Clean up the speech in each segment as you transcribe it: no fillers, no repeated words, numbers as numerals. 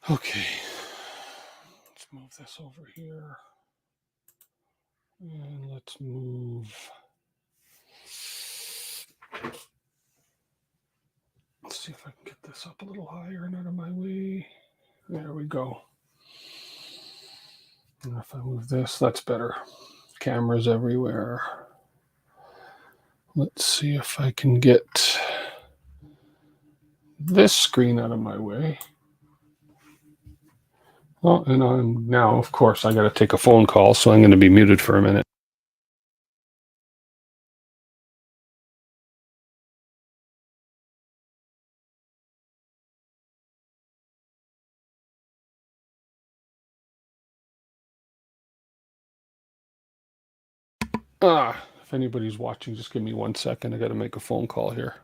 Okay, let's move this over here. And let's move. Let's see if I can get this up a little higher and out of my way. There we go. And if I move this, that's better. Cameras everywhere. Let's see if I can get this screen out of my way. Oh, and I'm now, of course, I got to take a phone call, so I'm going to be muted for a minute. If anybody's watching, just give me 1 second. I got to make a phone call here.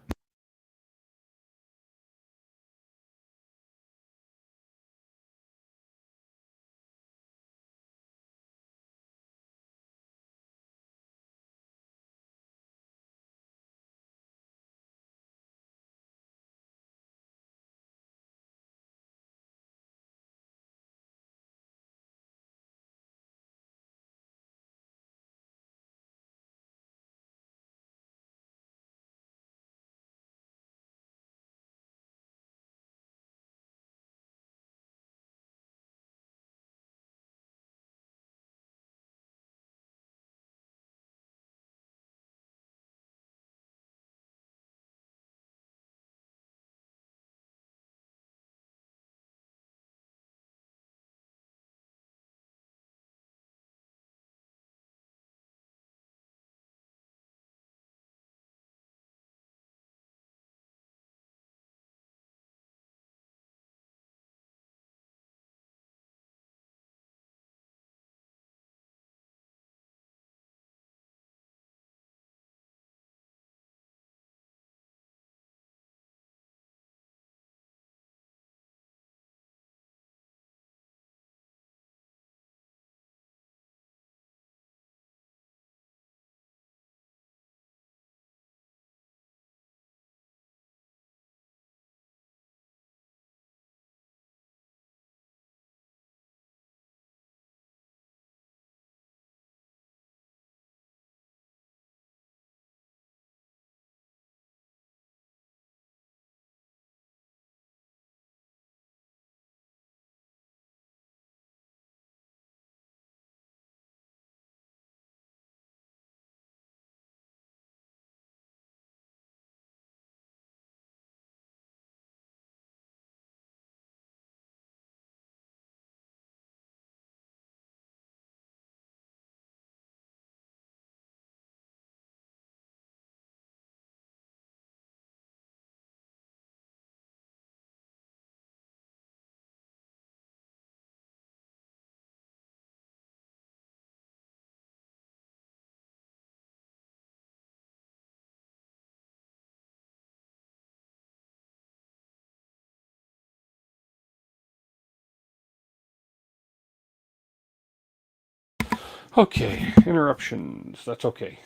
Okay, interruptions. That's okay.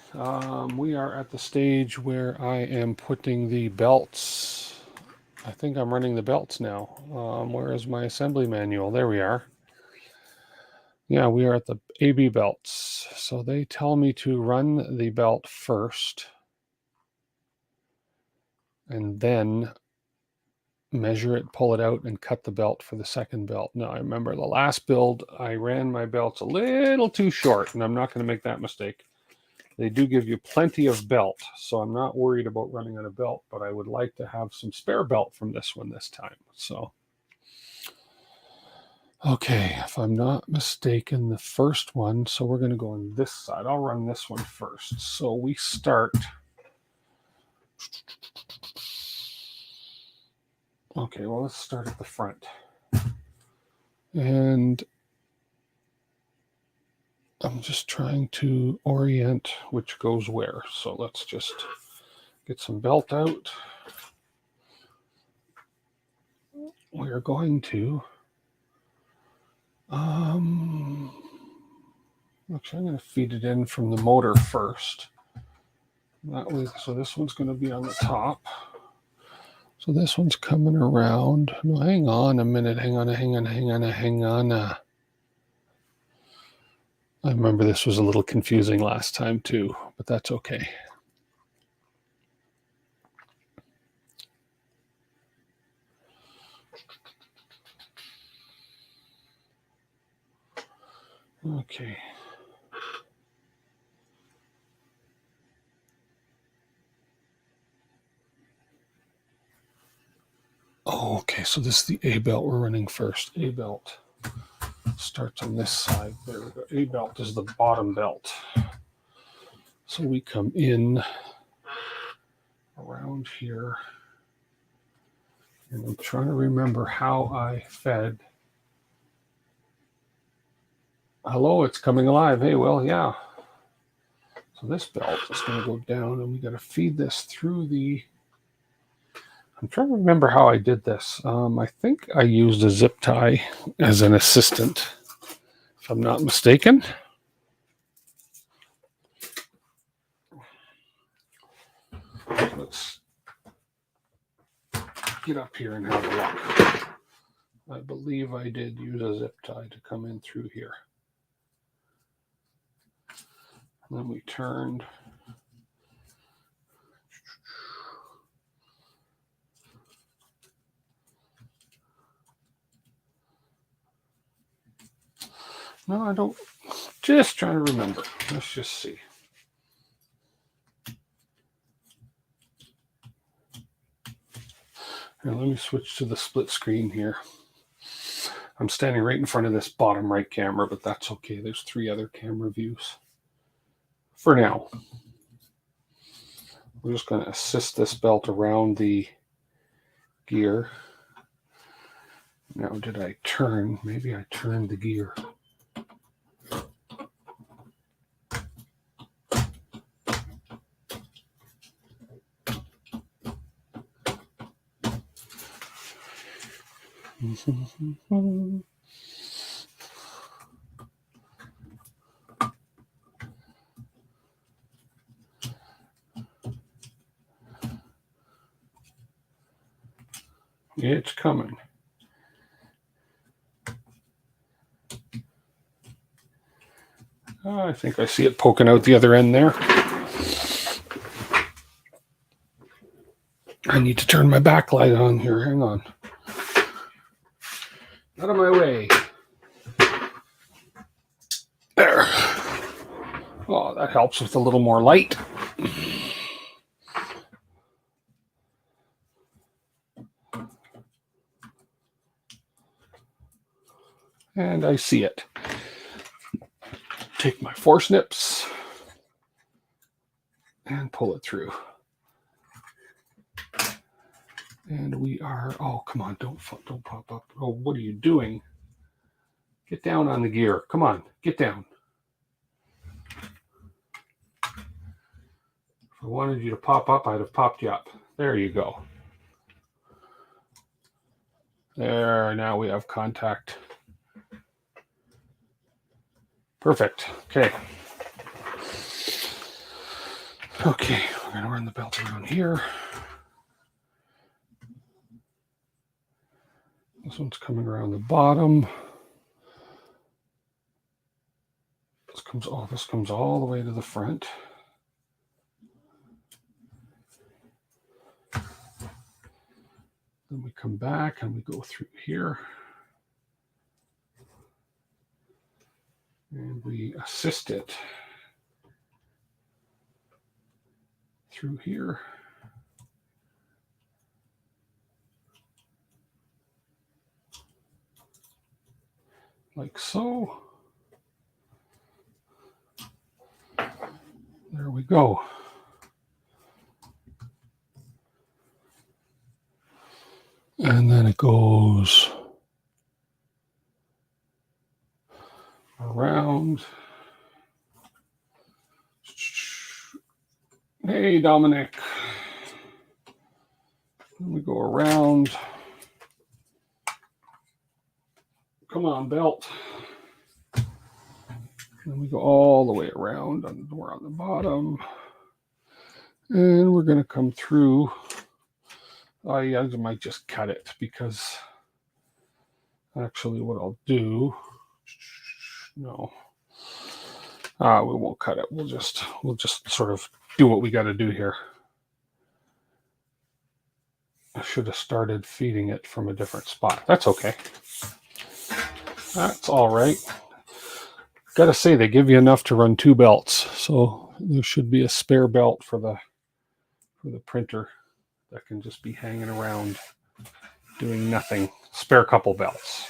We are at the stage where I am putting the belts. I think I'm running the belts now. Where is my assembly manual? There we are. Yeah, we are at the AB belts. So they tell me to run the belt first and then measure it, pull it out, and cut the belt for the second belt. Now, I remember the last build, I ran my belts a little too short, and I'm not going to make that mistake. They do give you plenty of belt, so I'm not worried about running out of belt, but I would like to have some spare belt from this one this time. So, okay, if I'm not mistaken, the first one, so we're going to go on this side. I'll run this one first. So we start. Okay, well, let's start at the front. And I'm just trying to orient which goes where. So let's just get some belt out. We're going to, actually, I'm going to feed it in from the motor first. That way, so this one's going to be on the top. So this one's coming around. No, hang on a minute. Hang on. I remember this was a little confusing last time too, but that's okay. Okay. Oh, okay. So this is the A belt we're running first. A belt starts on this side. There we go. A belt is the bottom belt. So we come in around here. And I'm trying to remember how I fed. Hello, it's coming alive. Hey, well, yeah. So this belt is going to go down, and we got to feed this through the. I'm trying to remember how I did this. I think I used a zip tie as an assistant, if I'm not mistaken. Let's get up here and have a look. I believe I did use a zip tie to come in through here. And then we turned. No, I don't. Just trying to remember. Let's just see. Here, let me switch to the split screen here. I'm standing right in front of this bottom right camera, but that's okay. There's 3 other camera views. For now, we're just going to assist this belt around the gear. Now, did I turn? Maybe I turned the gear. It's coming. I think I see it poking out the other end there. I need to turn my backlight on here. Hang on. Out of my way. There. Oh, that helps with a little more light. And I see it. Take my 4 snips and pull it through. And we are, oh, come on, don't pop up. Oh, what are you doing? Get down on the gear. Come on, get down. If I wanted you to pop up, I'd have popped you up. There you go. There, now we have contact. Perfect. Okay. Okay, we're going to run the belt around here. This one's coming around the bottom. This comes all the way to the front. Then we come back and we go through here. And we assist it through here. Like so. There we go. And then it goes around. Hey, Dominic. Then we go around. Come on, belt. Then we go all the way around, and we're on the bottom. And we're going to come through I might just cut it, because actually what I'll do, no, we won't cut it. We'll just sort of do what we got to do here. I should have started feeding it from a different spot. That's okay. That's all right. Gotta say, they give you enough to run 2 belts, so there should be a spare belt for the printer that can just be hanging around doing nothing. Spare couple belts.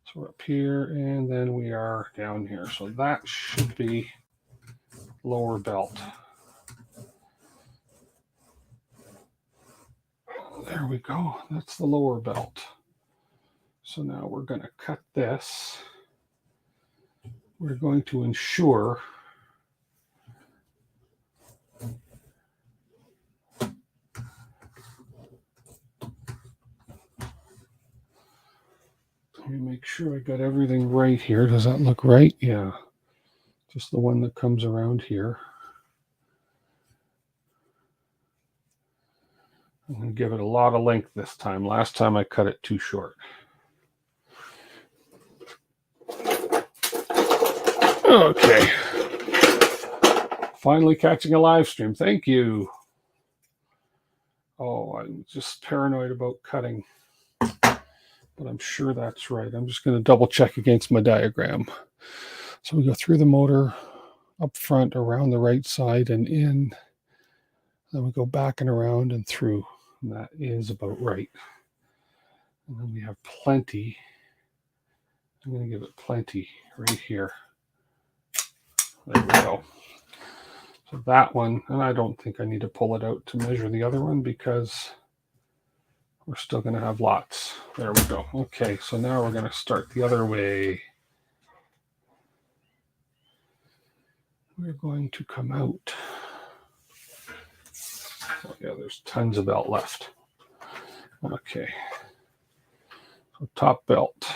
So we're up here, and then we are down here. So that should be lower belt. There we go. That's the lower belt. So now we're going to cut this. We're going to ensure let me make sure I got everything right here. Does that look right? Yeah. Just the one that comes around here. I'm going to give it a lot of length this time. Last time I cut it too short. Okay. Finally catching a live stream. Thank you. Oh, I'm just paranoid about cutting, but I'm sure that's right. I'm just going to double check against my diagram. So we go through the motor, up front, around the right side and in. Then we go back and around and through. And that is about right. And then we have plenty. I'm going to give it plenty right here. There we go. So that one, and I don't think I need to pull it out to measure the other one, because we're still going to have lots. There we go. Okay, so now we're going to start the other way. We're going to come out. Oh yeah, there's tons of belt left. Okay. So top belt.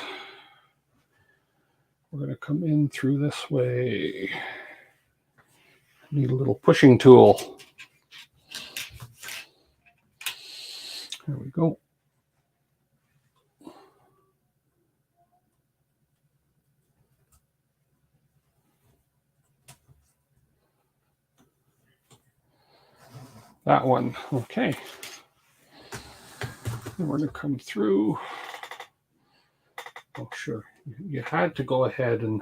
We're going to come in through this way. Need a little pushing tool. There we go. That one. Okay. And we're going to come through. Oh, sure. You had to go ahead, and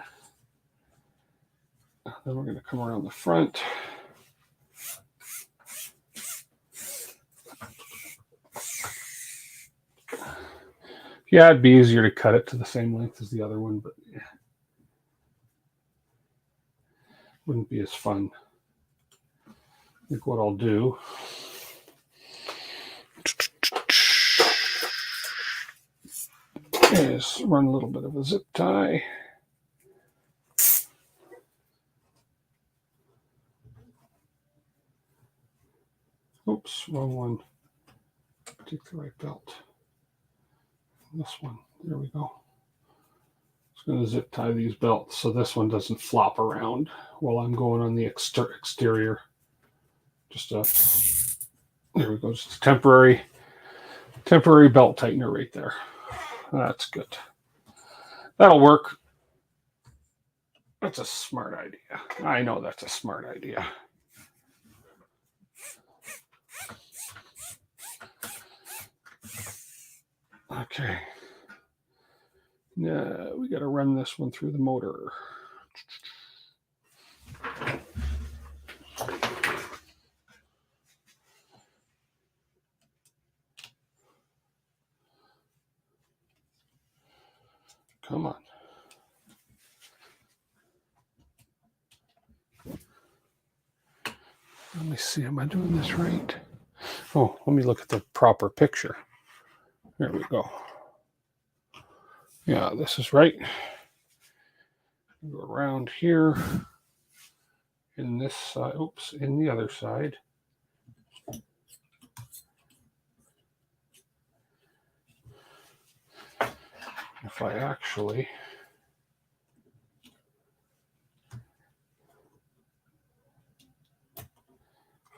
then we're going to come around the front. Yeah, it'd be easier to cut it to the same length as the other one, but yeah, wouldn't be as fun. I think what I'll do is run a little bit of a zip tie. Oops, wrong one. Take the right belt. This one. There we go. Just going to zip tie these belts so this one doesn't flop around while I'm going on the exterior. Just there we go. Just a temporary belt tightener right there. That's good. That'll work. That's a smart idea. I know that's a smart idea. Okay. Now we got to run this one through the motor. Come on. Let me see. Am I doing this right? Oh, let me look at the proper picture. There we go. Yeah, this is right. Go around here. In this side. Oops, in the other side. If I actually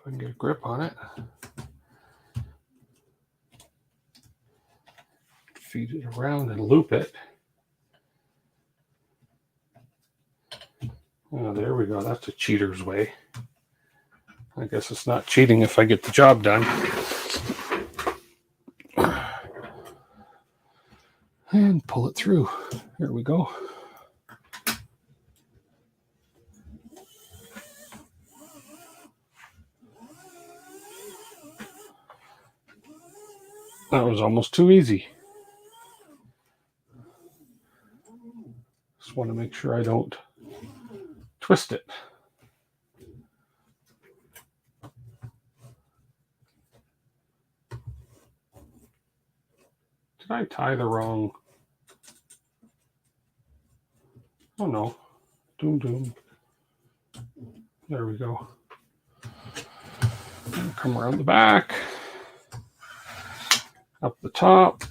can get good grip on it. Feed it around and loop it. Oh, there we go. That's a cheater's way. I guess it's not cheating if I get the job done. And pull it through. There we go. That was almost too easy. Just want to make sure I don't twist it. Did I tie the wrong? Oh no. Doom doom. There we go. And come around the back. Up the top.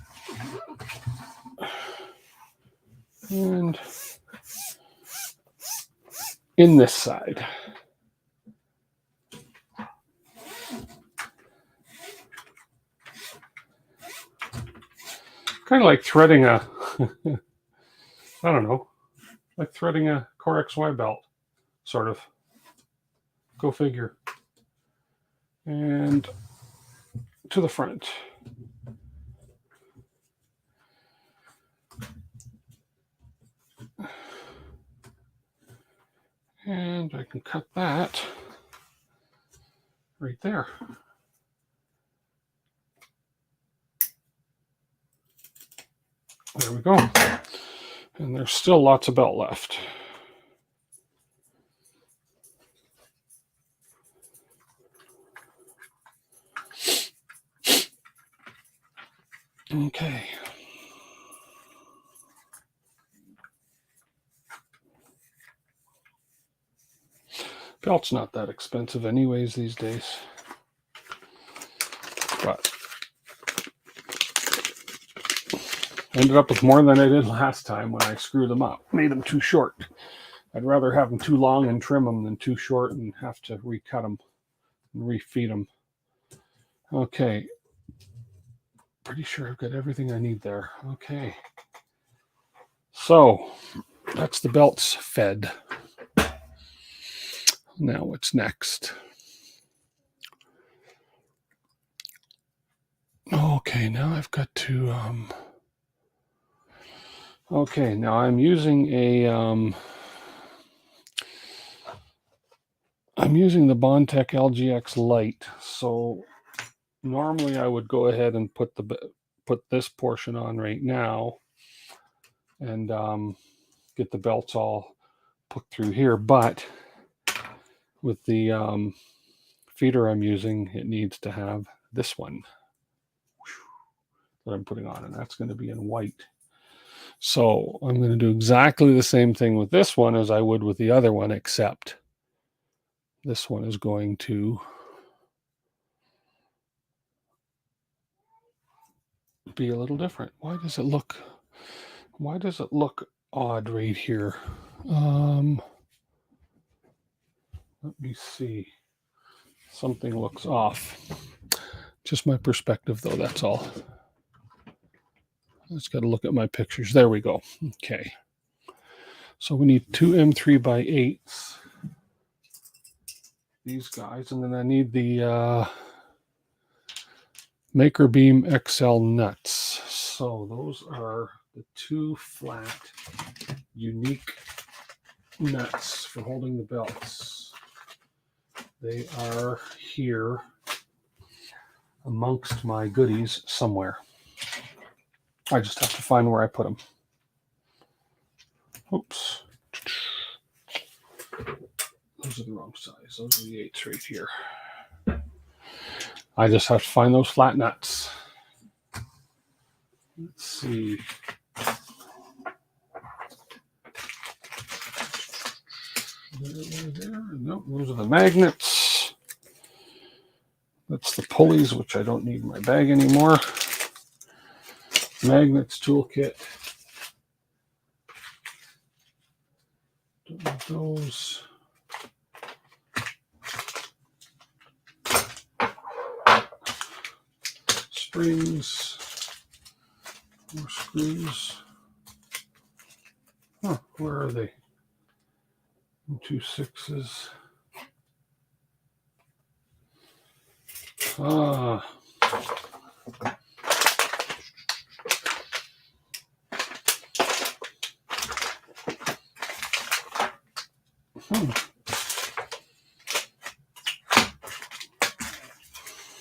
And in this side. Kind of like threading a, I don't know, like threading a Core XY belt, sort of. Go figure. And to the front. And I can cut that right there. There we go. And there's still lots of belt left. Okay. Belt's not that expensive anyways these days. But I ended up with more than I did last time when I screwed them up. Made them too short. I'd rather have them too long and trim them than too short and have to recut them and refeed them. Okay. Pretty sure I've got everything I need there. Okay. So that's the belts fed. Now what's next? Okay, now I've got to okay, now I'm using a I'm using the Bondtech LGX Lite. So normally I would go ahead and put this portion on right now and get the belts all put through here, but with the feeder I'm using, it needs to have this one that I'm putting on, and that's going to be in white. So I'm going to do exactly the same thing with this one as I would with the other one, except this one is going to be a little different. Why does it look odd right here? Let me see. Something looks off. Just my perspective, though, that's all. I just got to look at my pictures. There we go. Okay. So we need two M3x8s. These guys. And then I need the Maker Beam XL nuts. So those are the two flat, unique nuts for holding the belts. They are here amongst my goodies somewhere. I just have to find where I put them. Oops. Those are the wrong size. Those are the 8s right here. I just have to find those flat nuts. Let's see. There. Nope, those are the magnets. That's the pulleys, which I don't need in my bag anymore. Magnets, toolkit. Don't need those. springs, more screws. Huh, where are they? 2 6s. Ah.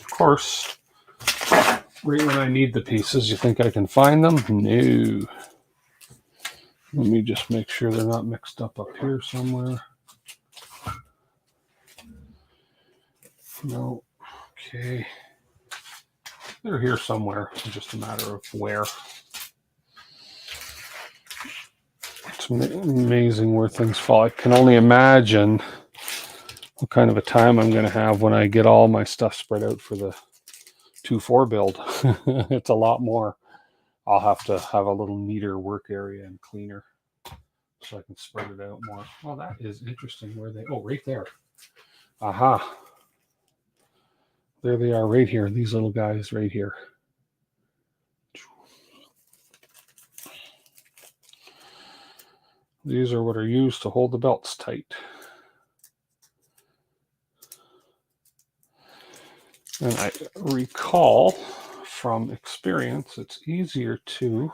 Of course, right when I need the pieces, you think I can find them? No. Let me just make sure they're not mixed up here somewhere. No. Okay. They're here somewhere. It's just a matter of where. It's amazing where things fall. I can only imagine what kind of a time I'm going to have when I get all my stuff spread out for the 2.4 build. It's a lot more. I'll have to have a little neater work area and cleaner so I can spread it out more. Well, that is interesting. Where they? Oh, right there. Aha. There they are right here. These little guys right here. These are what are used to hold the belts tight. And I recall from experience, it's easier to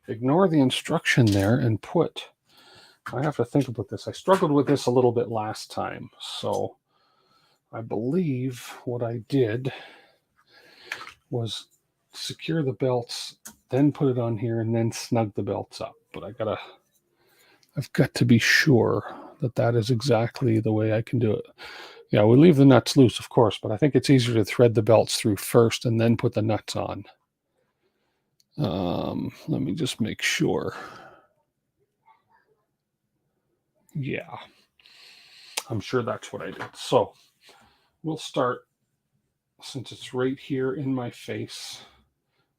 ignore the instruction there and put. I have to think about this. I struggled with this a little bit last time. So I believe what I did was secure the belts, then put it on here, and then snug the belts up. But I've got to be sure that that is exactly the way I can do it. Yeah, we leave the nuts loose, of course, but I think it's easier to thread the belts through first and then put the nuts on. Let me just make sure. Yeah, I'm sure that's what I did. So we'll start, since it's right here in my face,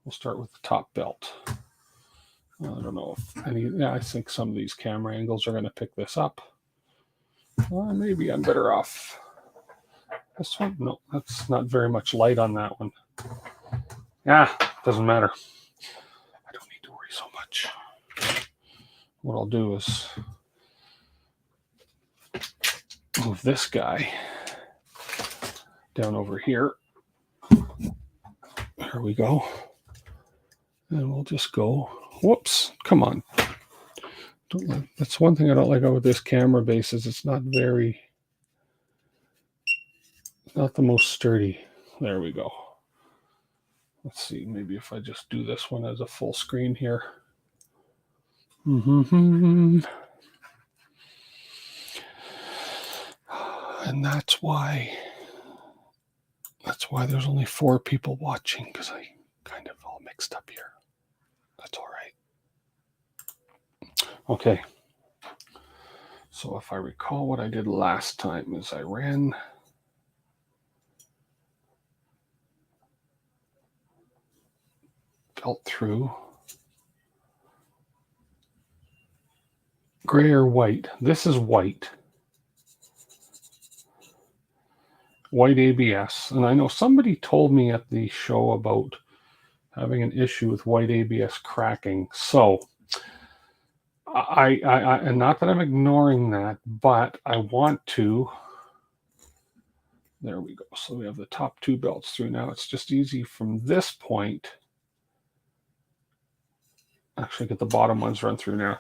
we'll start with the top belt. I don't know if yeah, I think some of these camera angles are going to pick this up. Well, maybe I'm better off. This one? No, that's not very much light on that one. Yeah, doesn't matter. I don't need to worry so much. What I'll do is move this guy down over here. There we go. And we'll just go. Whoops, come on. That's one thing I don't like about this camera base is it's not the most sturdy. There we go. Let's see, maybe if I just do this one as a full screen here. And that's why there's only 4 people watching, because I kind of all mixed up here. That's all right. Okay. So if I recall what I did last time is I ran belt through gray or white. This is white. White ABS. And I know somebody told me at the show about having an issue with white ABS cracking. So I and not that I'm ignoring that, but I want to. There we go. So we have the top 2 belts through. Now it's just easy from this point. Actually, get the bottom ones run through now.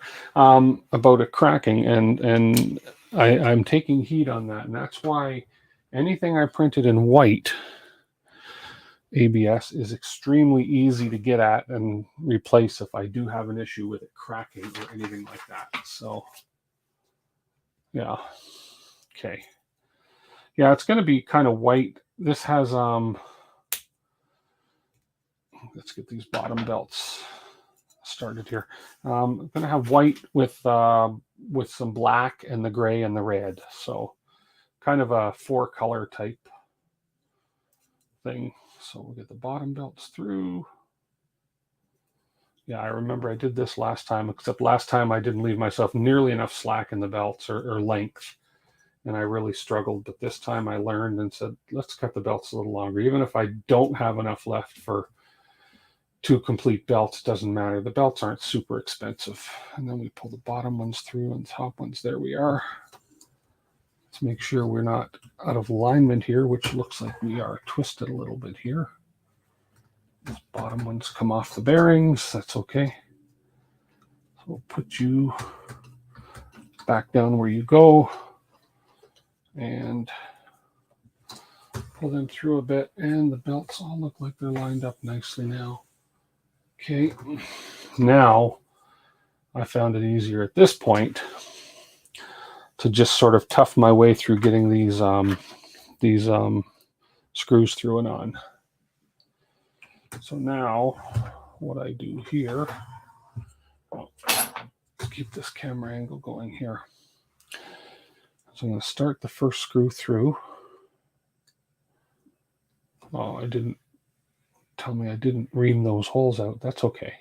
About it cracking, and I'm taking heat on that, and that's why anything I printed in white ABS is extremely easy to get at and replace if I do have an issue with it cracking or anything like that. So, yeah. Okay. Yeah, it's going to be kind of white. This has, let's get these bottom belts started here. I'm going to have white with some black and the gray and the red. So kind of a 4-color type thing. So we'll get the bottom belts through. Yeah, I remember I did this last time, except last time I didn't leave myself nearly enough slack in the belts or length. and I really struggled. But this time I learned and said, let's cut the belts a little longer. Even if I don't have enough left for 2 complete belts, doesn't matter. The belts aren't super expensive. And then we pull the bottom ones through and the top ones. There we are. Let's make sure we're not out of alignment here, which looks like we are twisted a little bit here. These bottom ones come off the bearings. That's okay. So we'll put you back down where you go and pull them through a bit. And the belts all look like they're lined up nicely now. Okay. Now I found it easier at this point to just sort of tough my way through getting these screws through and on. So now what I do here, let's keep this camera angle going here. So I'm going to start the first screw through. Oh, I didn't ream those holes out. That's okay.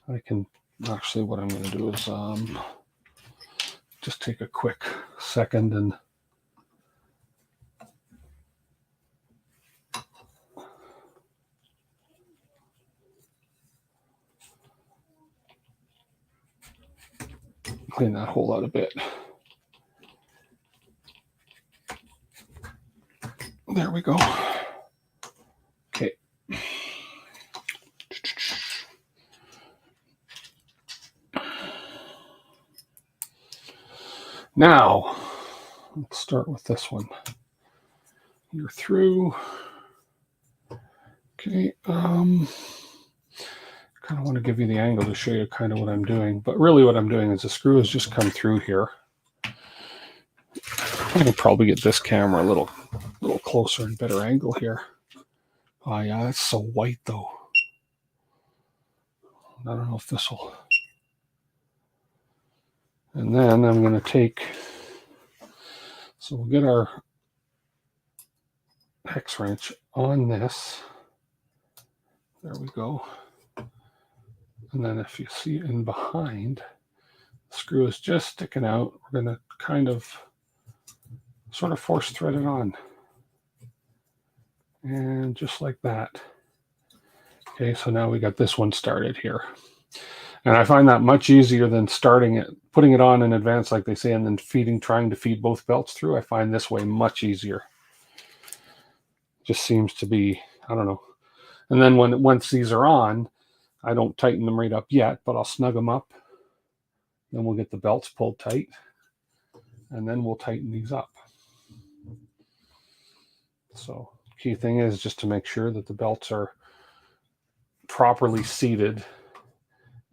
I can actually, what I'm going to do is just take a quick second and clean that hole out a bit. There we go. Okay. Now, let's start with this one. You're through. Okay. Kind of want to give you the angle to show you kind of what I'm doing, but really what I'm doing is the screw has just come through here. I can probably get this camera a little closer and better angle here. Oh yeah, that's so white though. I don't know if this will. And then I'm going to take, so we'll get our hex wrench on this. There we go. And then if you see in behind, the screw is just sticking out. We're going to kind of sort of force thread it on. And just like that. Okay, so now we got this one started here. And I find that much easier than starting it, putting it on in advance, like they say, and then trying to feed both belts through. I find this way much easier. Just seems to be, I don't know. And then once these are on, I don't tighten them right up yet, but I'll snug them up. Then we'll get the belts pulled tight, and then we'll tighten these up. So key thing is just to make sure that the belts are properly seated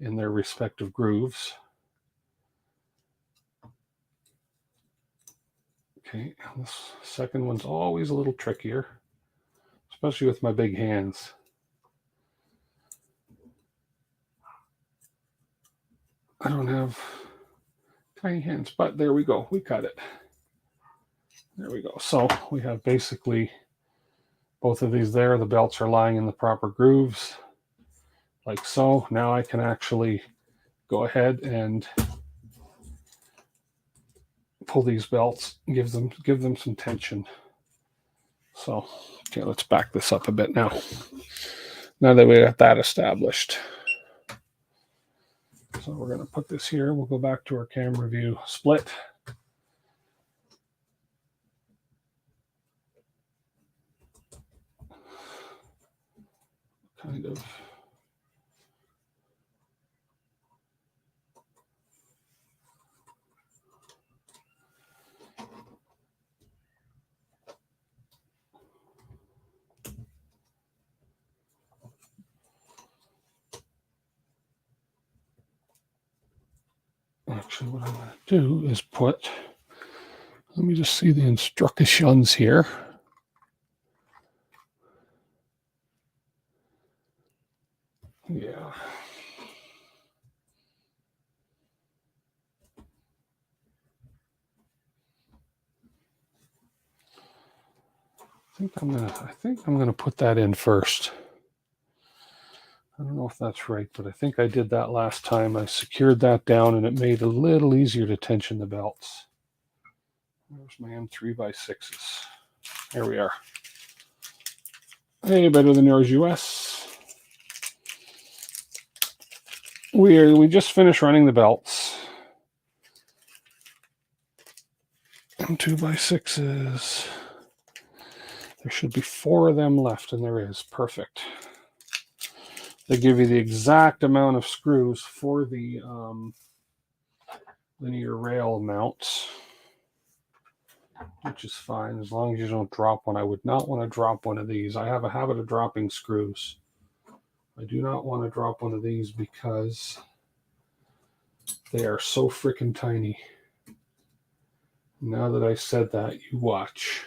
in their respective grooves. Okay, this second one's always a little trickier, especially with my big hands. I don't have tiny hands, but there we go. We cut it. There we go. So we have basically both of these there. The belts are lying in the proper grooves, like so. Now I can actually go ahead and pull these belts, give them some tension. So, okay, let's back this up a bit now. Now that we got that established. So we're going to put this here. We'll go back to our camera view split. Kind of. Actually, what I'm going to do is let me just see the instructions here. Yeah. I think I'm gonna put that in first. I don't know if that's right, but I think I did that last time. I secured that down and it made it a little easier to tension the belts. There's my M3x6s. Here we are. Hey, better than yours, US. We just finished running the belts. M2x6s. There should be 4 of them left, and there is. Perfect. They give you the exact amount of screws for the linear rail mounts, which is fine as long as you don't drop one. I would not want to drop one of these. I have a habit of dropping screws. I do not want to drop one of these because they are so freaking tiny. Now that I said that, you watch.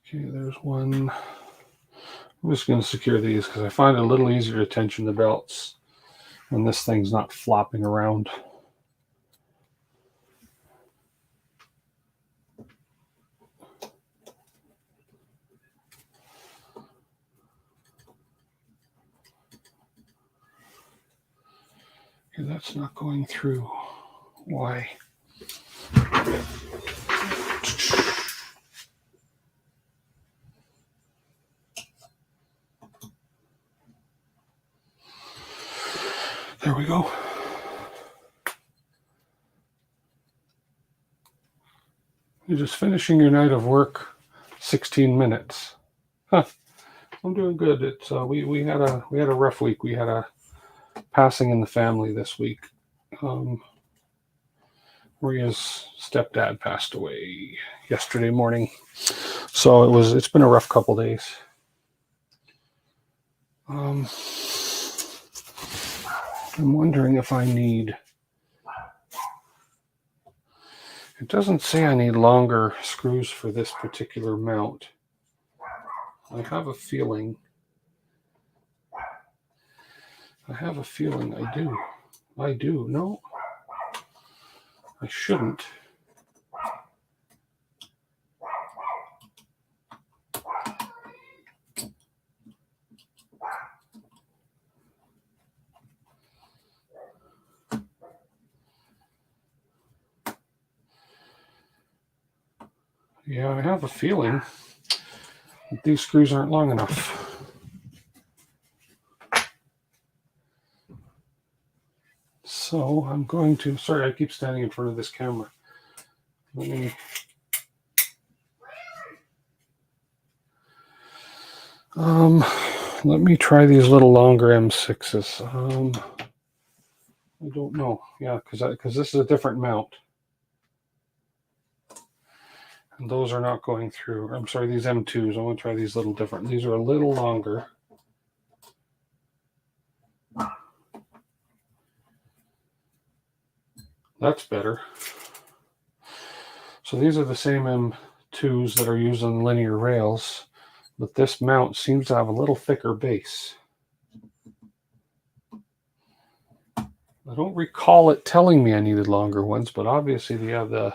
Okay, there's one. I'm just going to secure these because I find it a little easier to tension the belts when this thing's not flopping around. Okay, that's not going through. Why? There we go. You're just finishing your night of work, 16 minutes. Huh. I'm doing good. It's we had a rough week. We had a passing in the family this week. Maria's stepdad passed away yesterday morning, so it's been a rough couple days. I'm wondering if I need. It doesn't say I need longer screws for this particular mount. I have a feeling I do. I do. No, I shouldn't. Yeah, I have a feeling that these screws aren't long enough. So I'm going to, sorry, I keep standing in front of this camera. Let me try these little longer M6s. I don't know. Yeah, because this is a different mount. And those are not going through. I'm sorry, these M2s. I want to try these little different. These are a little longer. That's better. So these are the same M2s that are used on linear rails, but this mount seems to have a little thicker base. I don't recall it telling me I needed longer ones, but obviously the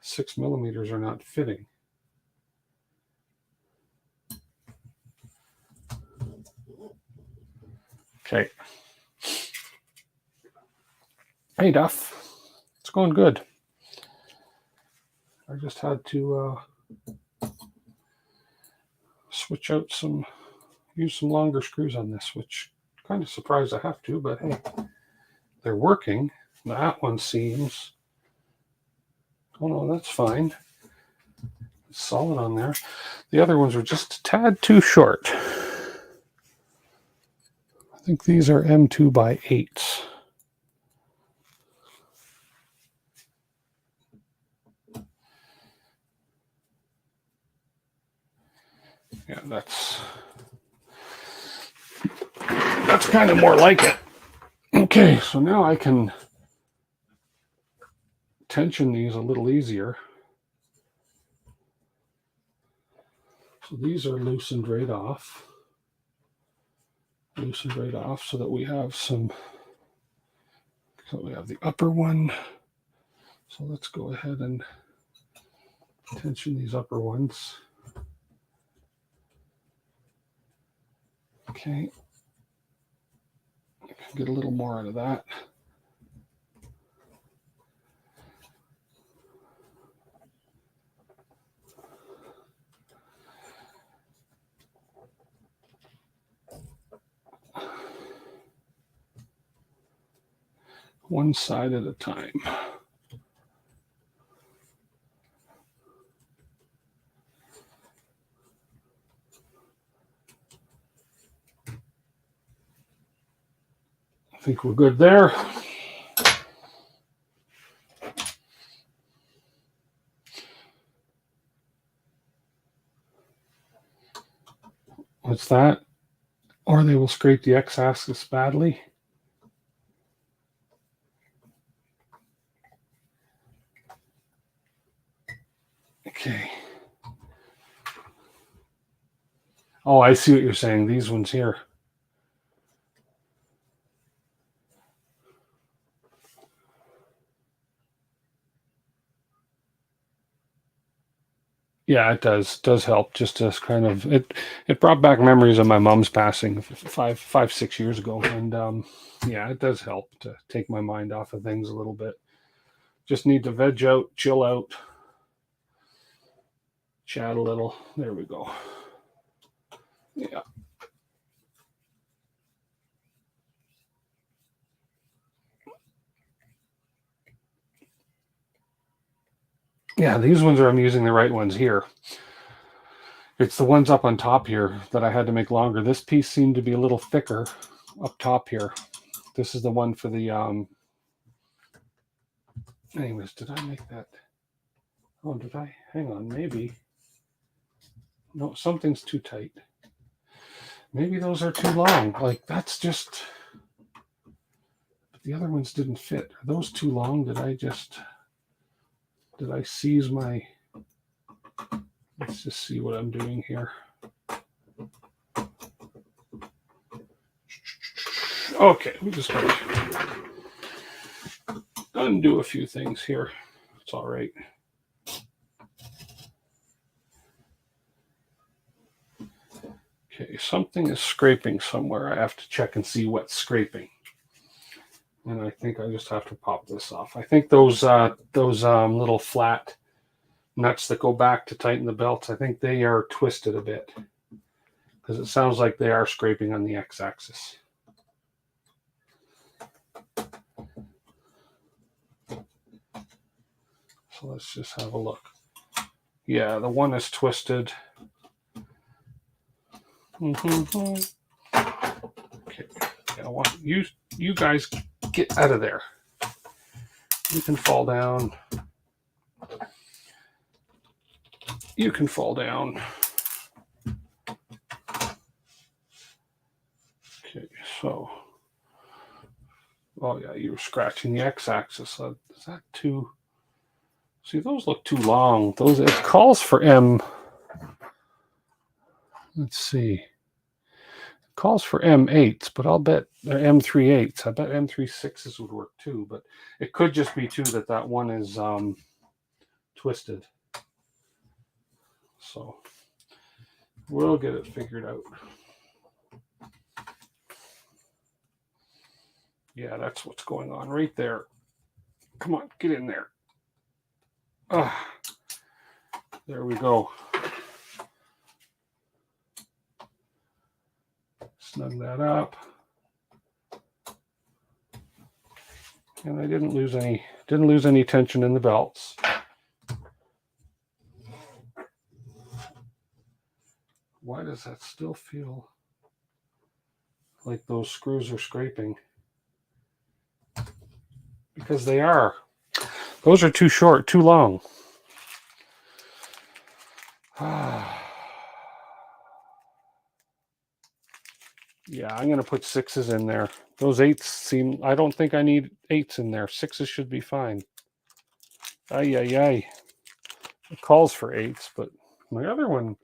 6 millimeters are not fitting. Okay. Hey, Duff. It's going good. I just had to switch out use some longer screws on this, which I'm kind of surprised I have to, but hey, they're working. That one seems, oh no, that's fine. It's solid on there. The other ones are just a tad too short. I think these are M2x8s. Yeah, that's kind of more like it. Okay, so now I can tension these a little easier. So these are loosened right off. So that we have the upper one. So let's go ahead and tension these upper ones. Okay. Get a little more out of that. One side at a time. I think we're good there. What's that? Or they will scrape the x-axis badly. Okay. Oh, I see what you're saying. These ones here. Yeah, it does help. Just to kind of it brought back memories of my mom's passing 6 years ago, and yeah, it does help to take my mind off of things a little bit. Just need to veg out, chill out, chat a little. There we go. Yeah. Yeah, these ones I'm using the right ones here. It's the ones up on top here that I had to make longer. This piece seemed to be a little thicker up top here. This is the one for the anyways, did I make that? Oh, did I? Hang on, maybe. No, something's too tight. Maybe those are too long. Like, that's just... But the other ones didn't fit. Are those too long? Did I seize my... Let's just see what I'm doing here. Okay, we just got to undo a few things here. It's all right. Okay, something is scraping somewhere. I have to check and see what's scraping. And I think I just have to pop this off. I think those little flat nuts that go back to tighten the belts, I think they are twisted a bit. Because it sounds like they are scraping on the x-axis. So let's just have a look. Yeah, the one is twisted. Okay. Yeah, I want you guys get out of there. You can fall down. You can fall down. Okay, so. Oh yeah, you were scratching the x-axis. Is that too? See, those look too long. Those it calls for M. Let's see. It calls for M8s, but I'll bet they're M38s. I bet M36s would work too, but it could just be too that one is twisted. So we'll get it figured out. Yeah, that's what's going on right there. Come on, get in there. There we go. Snug that up. And I didn't lose any tension in the belts. Why does that still feel like those screws are scraping? Because they are. Those are too short, too long. Yeah, I'm going to put 6s in there. Those 8s seem... I don't think I need 8s in there. 6s should be fine. Ay, ay, ay. It calls for 8s, but my other one...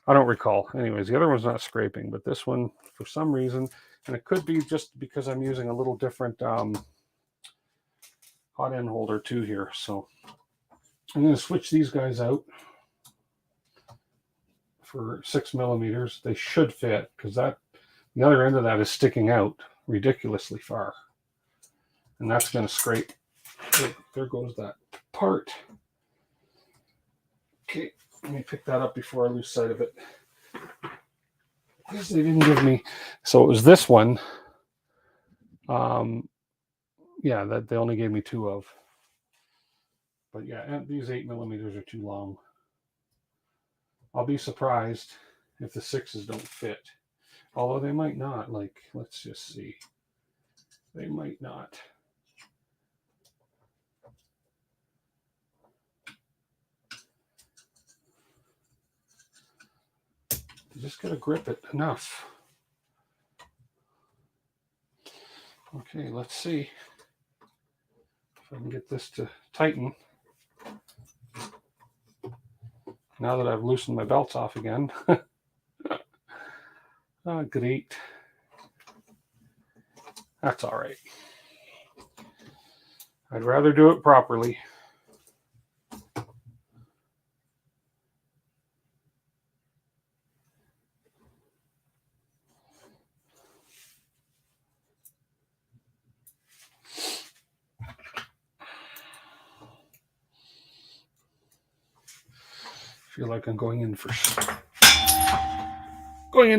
I don't recall. Anyways, the other one's not scraping, but this one, for some reason... And it could be just because I'm using a little different hot end holder too here. So I'm going to switch these guys out for 6 millimeters. They should fit because The other end of that is sticking out ridiculously far. And that's going to scrape. There goes that part. Okay, let me pick that up before I lose sight of it. Because they didn't give me, so it was this one. Yeah, that they only gave me 2 of. But yeah, and these 8mm are too long. I'll be surprised if the 6s don't fit. Although they might not. Like, let's just see. They might not. You just got to grip it enough. Okay, let's see if I can get this to tighten. Now that I've loosened my belts off again. Great. That's all right. I'd rather do it properly. Feel like I'm going in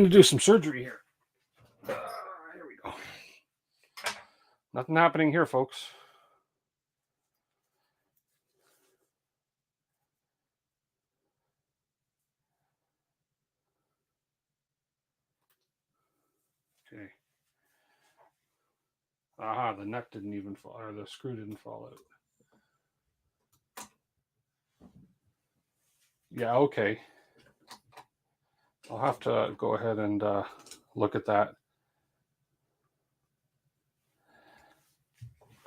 to do some surgery here. Here we go. Nothing happening here, folks. Okay. Aha, the nut didn't even fall, or the screw didn't fall out. Yeah, okay. I'll have to go ahead and look at that.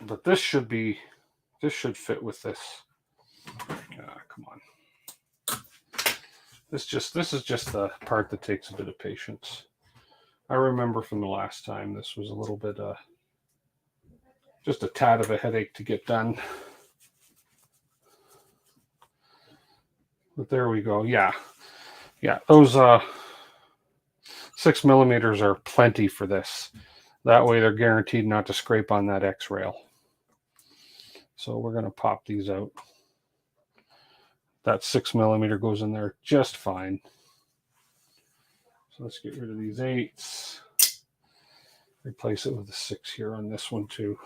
But this should fit with this. Come on. This is just the part that takes a bit of patience. I remember from the last time this was a little bit just a tad of a headache to get done. But there we go. Yeah, those 6mm are plenty for this. That way they're guaranteed not to scrape on that X rail. So we're going to pop these out. That 6mm goes in there just fine. So let's get rid of these 8s. Replace it with a 6 here on this one too.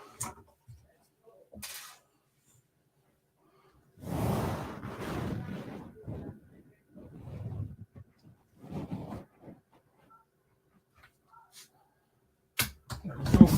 There we go.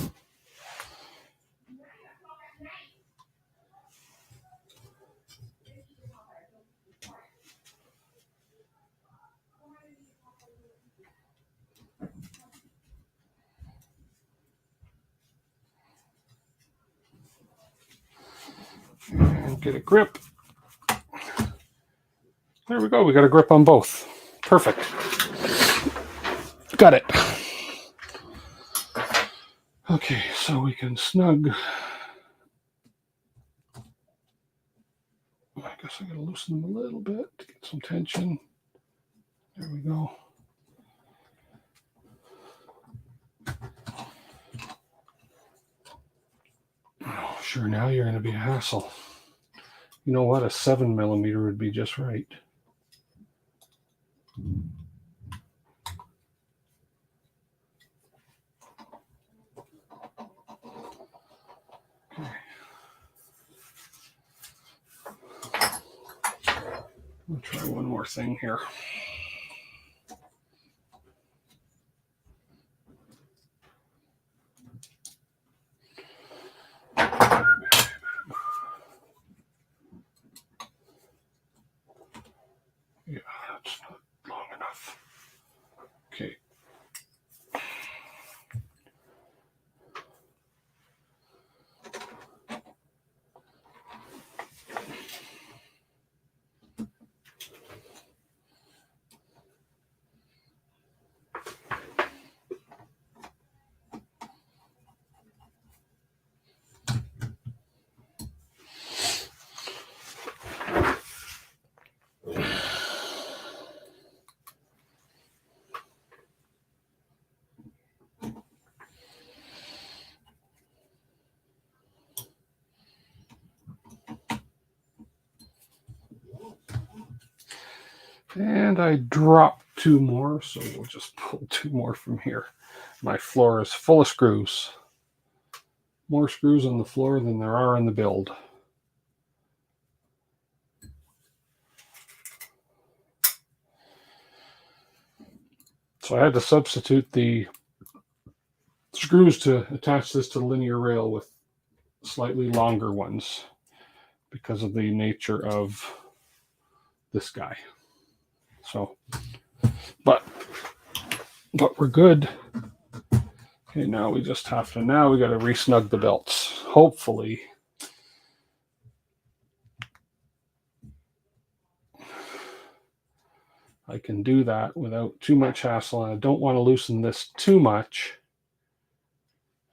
And get a grip. There we go. We got a grip on both. Perfect. Got it. Okay, so we can snug. I guess I gotta loosen them a little bit to get some tension. There we go. Oh, sure, now you're gonna be a hassle. You know what? A 7mm would be just right. Okay. I'll try one more thing here. Yeah, that's not long enough. Okay. And I dropped 2 more, so we'll just pull 2 more from here. My floor is full of screws. More screws on the floor than there are in the build. So I had to substitute the screws to attach this to the linear rail with slightly longer ones because of the nature of this guy. So, but we're good. Okay, now we just have to, now we got to re-snug the belts. Hopefully I can do that without too much hassle. And I don't want to loosen this too much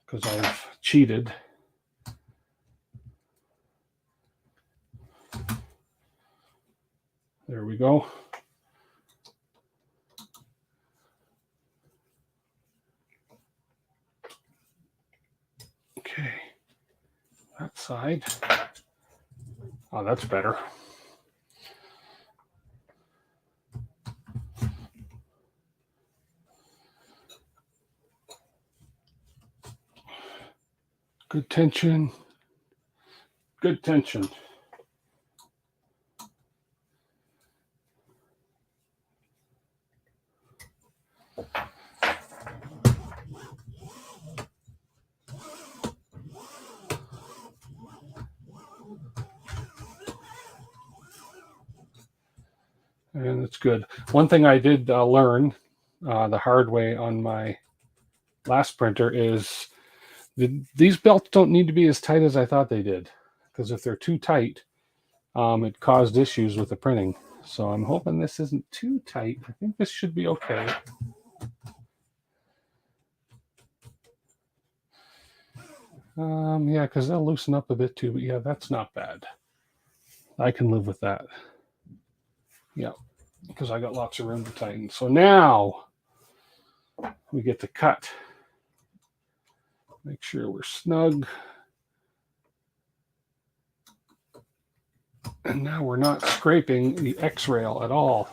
because I've cheated. There we go. Okay, that side. Oh, that's better. Good tension. Good tension. And it's good. One thing I did learn the hard way on my last printer is these belts don't need to be as tight as I thought they did. Because if they're too tight, it caused issues with the printing. So I'm hoping this isn't too tight. I think this should be okay. Yeah, because they'll loosen up a bit too. But yeah, that's not bad. I can live with that. Yeah, because I got lots of room to tighten. So now we get to cut. Make sure we're snug. And now we're not scraping the X-rail at all.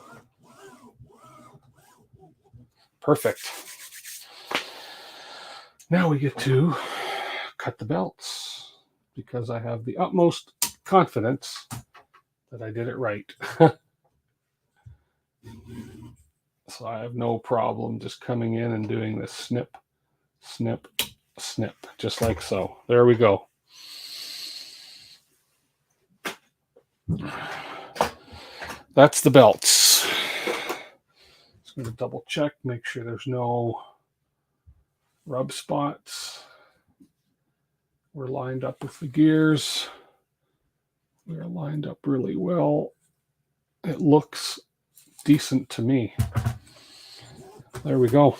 Perfect. Now we get to cut the belts because I have the utmost confidence that I did it right. So I have no problem just coming in and doing this snip, snip, snip, just like so. There we go. That's the belts. Just going to double check, make sure there's no rub spots. We're lined up with the gears. We're lined up really well. It looks decent to me. There we go.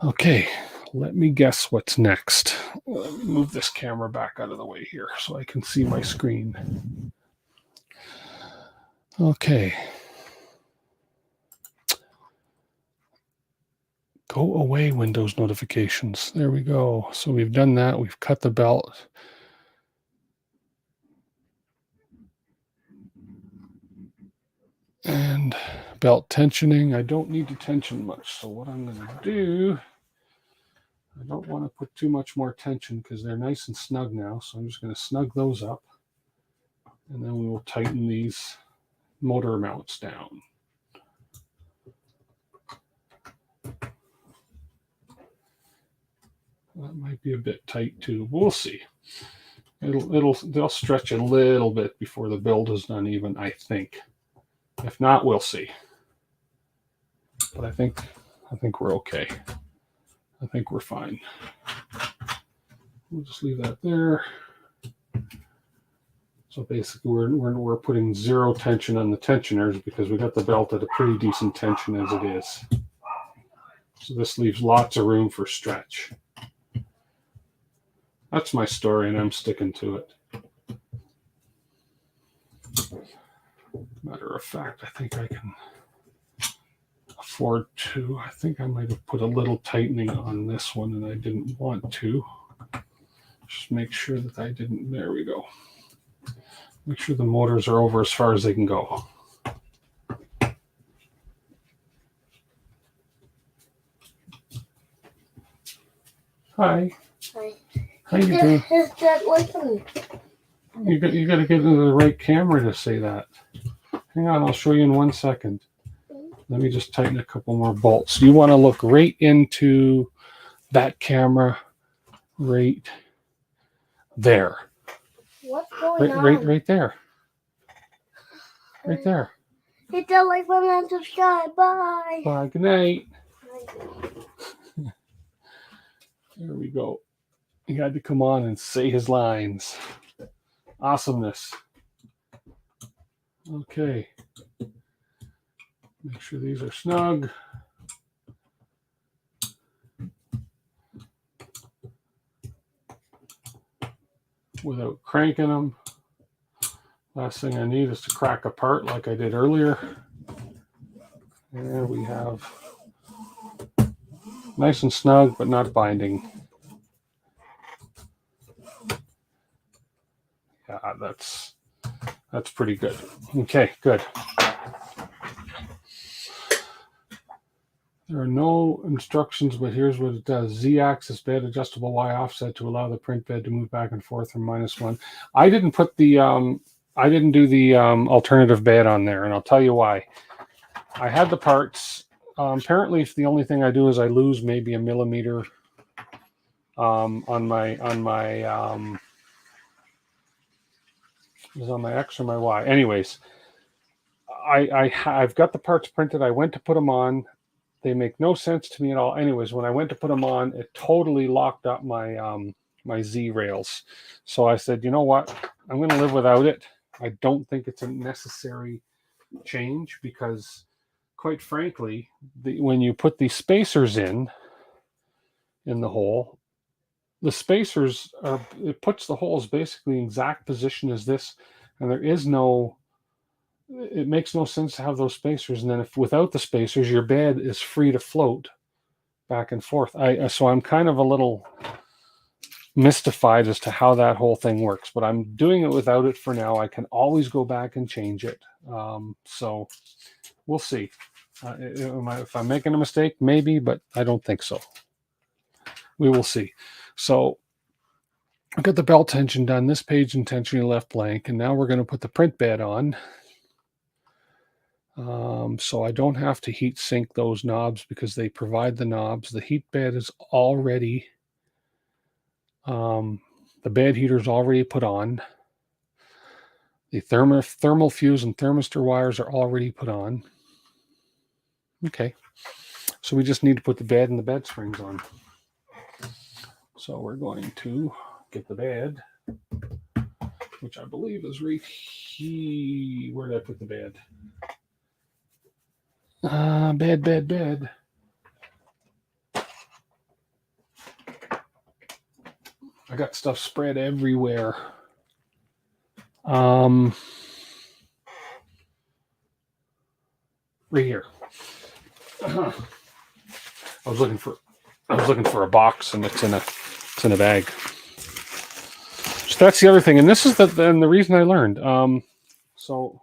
Okay, let me guess what's next. Let me move this camera back out of the way here so I can see my screen. Okay. Go away, Windows notifications. There we go. So we've done that. We've cut the belt. And belt tensioning. I don't need to tension much. So what I'm going to do, I don't want to put too much more tension because they're nice and snug now. So I'm just going to snug those up. And then we will tighten these motor mounts down. That might be a bit tight too. We'll see. They'll stretch a little bit before the build is done even, I think. If not, we'll see. But I think we're okay. I think we're fine. We'll just leave that there. So basically we're putting zero tension on the tensioners because we got the belt at a pretty decent tension as it is. So this leaves lots of room for stretch. That's my story and I'm sticking to it. Matter of fact, I think I can afford to. I think I might have put a little tightening on this one and I didn't want to. Just make sure that I didn't. There we go. Make sure the motors are over as far as they can go. Hi. Hi. How you doing? Is that like me? You got to get into the right camera to say that. Hang on, I'll show you in 1 second. Let me just tighten a couple more bolts. You want to look right into that camera right there. What's going on? Right there. Right there. Hit that like button and subscribe. Bye. Bye. Good night. There we go. He had to come on and say his lines. Awesomeness. Okay. Make sure these are snug. Without cranking them. Last thing I need is to crack apart like I did earlier. There we have nice and snug, but not binding. Yeah, that's pretty good. Okay, good. There are no instructions, but here's what it does. Z-axis bed, adjustable Y offset to allow the print bed to move back and forth from -1. I didn't put the I didn't do the alternative bed on there, and I'll tell you why. I had the parts. Apparently, if the only thing I do is I lose maybe a millimeter on my is on my X or my Y. Anyways, I've got the parts printed. I went to put them on. They make no sense to me at all. Anyways, when I went to put them on, it totally locked up my my Z rails. So I said, you know what? I'm going to live without it. I don't think it's a necessary change because, quite frankly, when you put the spacers in the hole, the spacers it puts the holes basically in exact position as this, and there is no. It makes no sense to have those spacers, and then if without the spacers, your bed is free to float back and forth. So I'm kind of a little mystified as to how that whole thing works, but I'm doing it without it for now. I can always go back and change it. So we'll see. If I'm making a mistake, maybe, but I don't think so. We will see. So I got the belt tension done. This page intentionally left blank, and now we're going to put the print bed on. So I don't have to heat sink those knobs because they provide the knobs. The heat bed is already, the bed heater is already put on. The thermal fuse and thermistor wires are already put on. Okay, so we just need to put the bed and the bed springs on. So we're going to get the bed, which I believe is right here. Where did I put the bed? Bed. I got stuff spread everywhere. Right here. I was looking for a box, and it's in a bag. So that's the other thing, and this is the reason I learned. So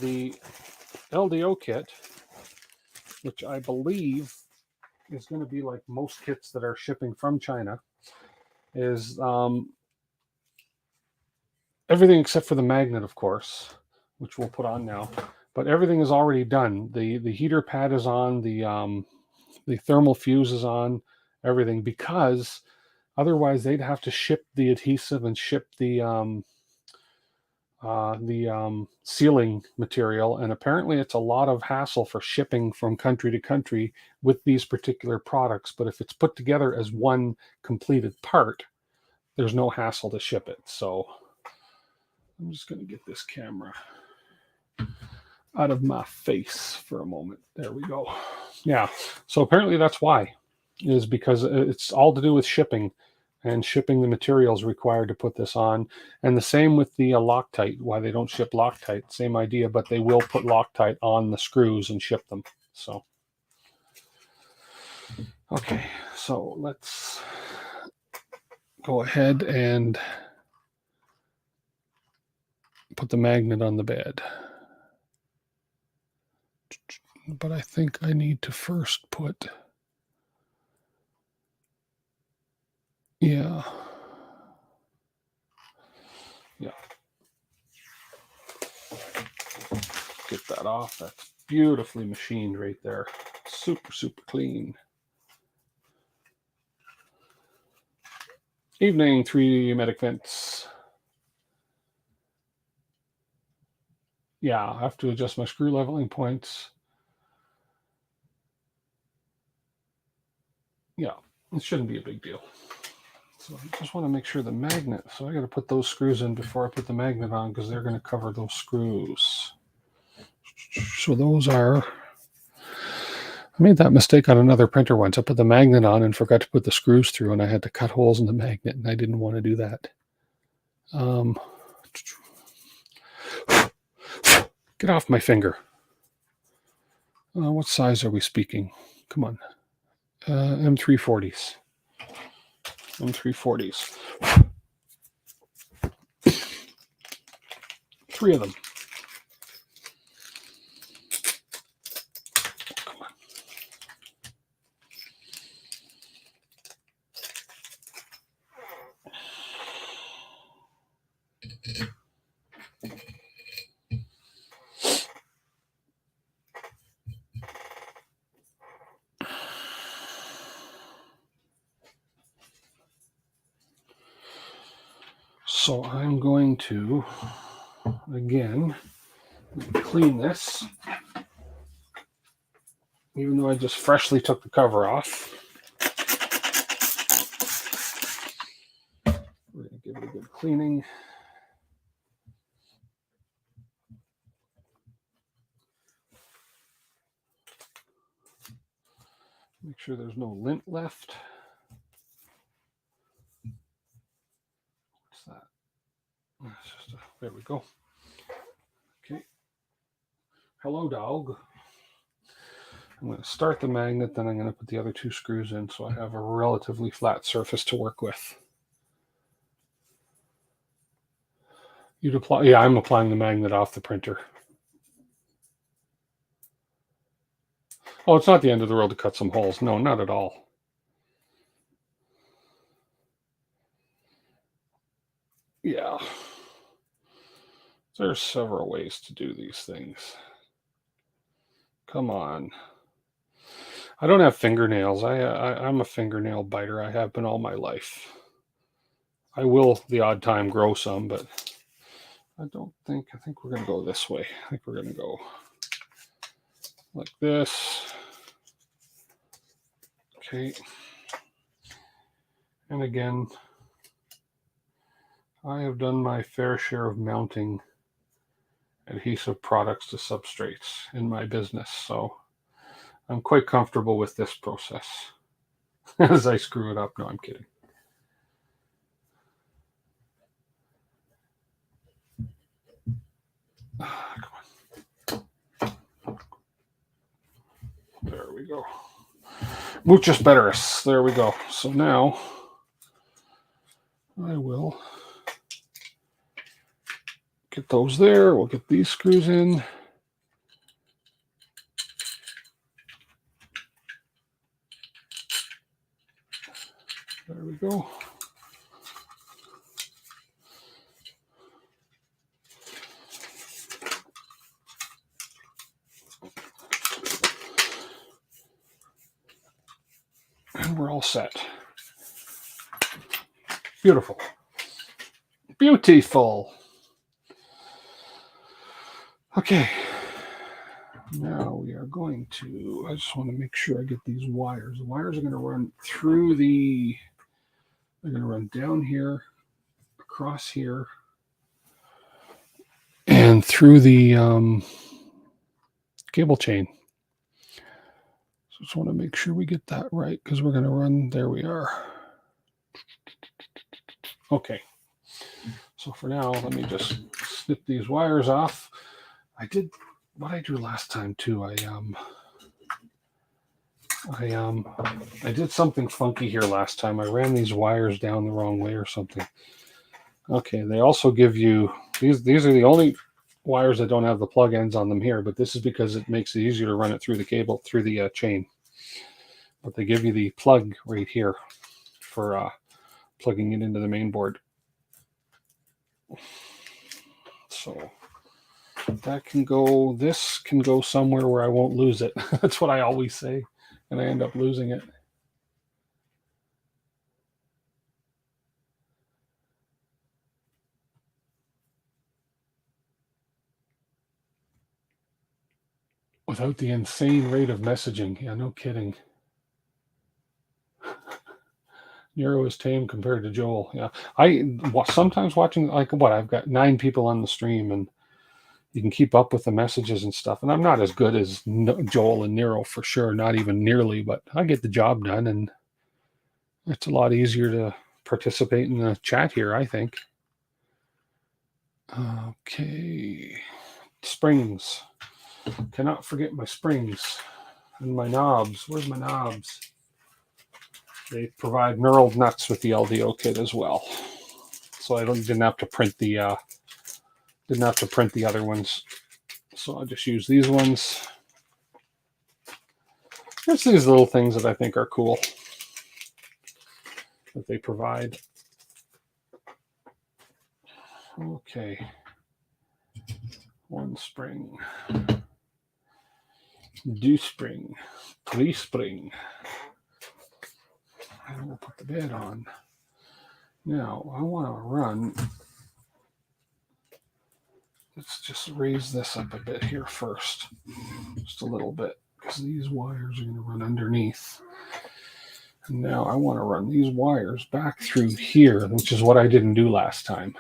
the LDO kit, which I believe is going to be like most kits that are shipping from China, is everything except for the magnet, of course, which we'll put on now. But everything is already done. The heater pad is on. The thermal fuse is on. Everything, because otherwise they'd have to ship the adhesive and ship the sealing material, and apparently it's a lot of hassle for shipping from country to country with these particular products. But if it's put together as one completed part, there's no hassle to ship it. So I'm just going to get this camera out of my face for a moment. There we go. Yeah, so apparently that's why, is because it's all to do with shipping and shipping the materials required to put this on. And the same with the Loctite, why they don't ship Loctite, same idea, but they will put Loctite on the screws and ship them. So, okay, so let's go ahead and put the magnet on the bed. But I think I need to first put, yeah. Get that off. That's beautifully machined right there. Super, super clean. Evening 3 medic vents. Yeah, I have to adjust my screw leveling points. Yeah, it shouldn't be a big deal. So I just want to make sure the magnet, so I got to put those screws in before I put the magnet on because they're going to cover those screws. So those are, I made that mistake on another printer once. I put the magnet on and forgot to put the screws through, and I had to cut holes in the magnet, and I didn't want to do that. Get off my finger. What size are we speaking? Come on. M340s. M340s. 3 of them. Come on. So I'm going to, again, clean this. Even though I just freshly took the cover off. We're going to give it a good cleaning. Make sure there's no lint left. What's that? It's just there we go. Okay. Hello, dog. I'm going to start the magnet, then I'm going to put the other 2 screws in so I have a relatively flat surface to work with. You'd apply, yeah, I'm applying the magnet off the printer. Oh, it's not the end of the world to cut some holes. No, not at all. Yeah. There's several ways to do these things. Come on. I don't have fingernails. I'm a fingernail biter. I have been all my life. I will the odd time grow some, but I think we're going to go this way. I think we're going to go like this. Okay. And again, I have done my fair share of mounting adhesive products to substrates in my business, so I'm quite comfortable with this process. As I screw it up. No, I'm kidding. Come on. There we go. Muchas betteres. There we go. So now I will get those there. We'll get these screws in. There we go. And we're all set. Beautiful. Beautiful. Okay. Now we are going to, I just want to make sure I get these wires. The wires are going to run through the, they're going to run down here, across here, and through the cable chain. So just want to make sure we get that right because we're going to run, there we are. Okay. So for now, let me just snip these wires off. I did what I do last time too. I did something funky here last time. I ran these wires down the wrong way or something. Okay, they also give you these are the only wires that don't have the plug ends on them here, but this is because it makes it easier to run it through the cable, through the chain. But they give you the plug right here for plugging it into the main board. So that can go, this can go somewhere where I won't lose it. That's what I always say, and I end up losing it. Without the insane rate of messaging. Yeah, no kidding. Nero is tame compared to Joel. Yeah, I sometimes watching, like, what, I've got 9 people on the stream, and you can keep up with the messages and stuff. And I'm not as good as Joel and Nero for sure, not even nearly, but I get the job done, and it's a lot easier to participate in the chat here, I think. Okay, springs. Cannot forget my springs and my knobs. Where's my knobs? They provide knurled nuts with the LDO kit as well, so I didn't have to print the other ones. So I'll just use these ones. It's these little things that I think are cool that they provide. Okay, one spring, two spring, three spring. And we'll put the bed on. Now I want to run. Let's just raise this up a bit here first, just a little bit, because these wires are going to run underneath. And now I want to run these wires back through here, which is what I didn't do last time.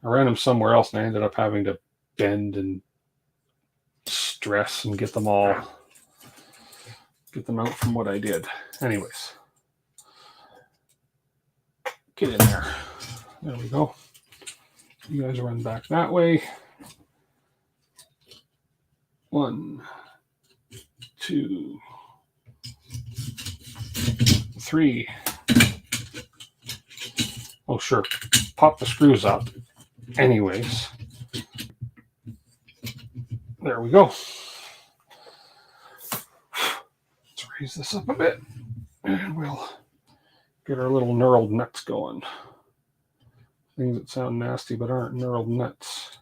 I ran them somewhere else, and I ended up having to bend and stress and get them out from what I did. Anyways, get in there. There we go. You guys run back that way. 1, 2, 3. Oh, sure. Pop the screws up. Anyways. There we go. Let's raise this up a bit. And we'll get our little knurled nuts going. Things that sound nasty but aren't knurled nuts.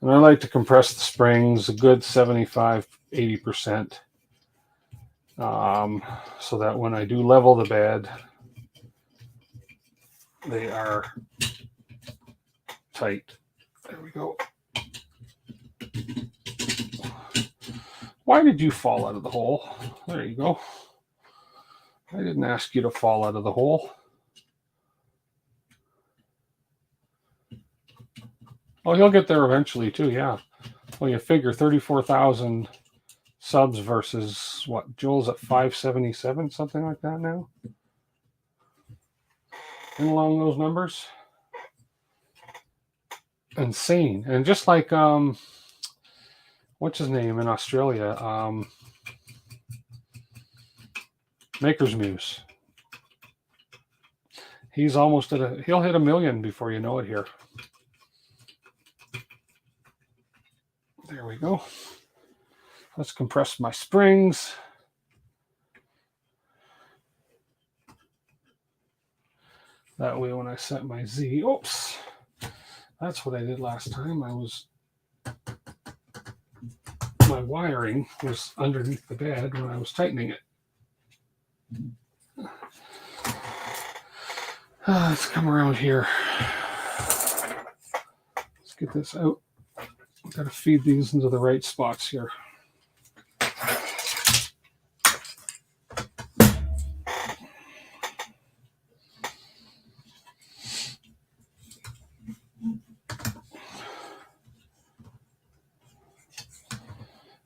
And I like to compress the springs a good 75-80%, so that when I do level the bed, they are tight. There we go. Why did you fall out of the hole? There you go. I didn't ask you to fall out of the hole. Oh, he'll get there eventually too, yeah. Well, you figure 34,000 subs versus what? Joel's at 577, something like that now? And along those numbers? Insane. And just like, what's his name in Australia? Maker's Muse. He's almost he'll hit 1 million before you know it here. There we go. Let's compress my springs. That way when I set my Z, oops, that's what I did last time. My wiring was underneath the bed when I was tightening it. Let's come around here. Let's get this out. I've got to feed these into the right spots here.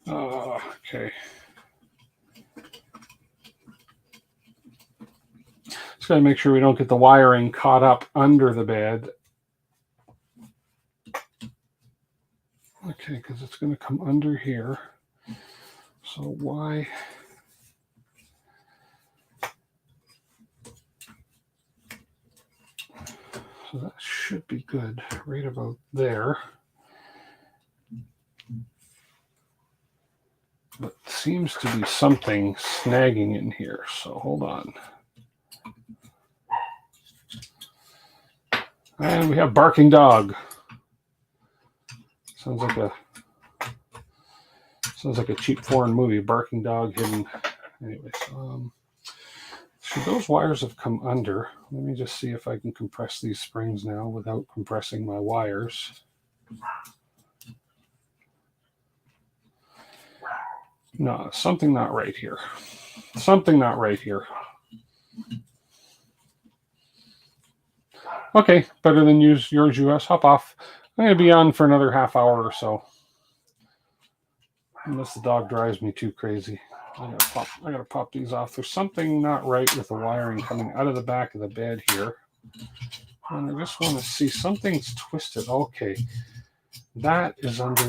Okay. Just got to make sure we don't get the wiring caught up under the bed. Okay, because it's going to come under here. So why? So that should be good right about there. But seems to be something snagging in here, so hold on. And we have barking dog. Sounds like a cheap foreign movie. Barking dog hidden. Anyways, should those wires have come under? Let me just see if I can compress these springs now without compressing my wires. No, something not right here. Something not right here. Okay, better than use yours US. Hop off. I'm going to be on for another half hour or so. Unless the dog drives me too crazy. I gotta pop these off. There's something not right with the wiring coming out of the back of the bed here. And I just want to see something's twisted. Okay. That is under.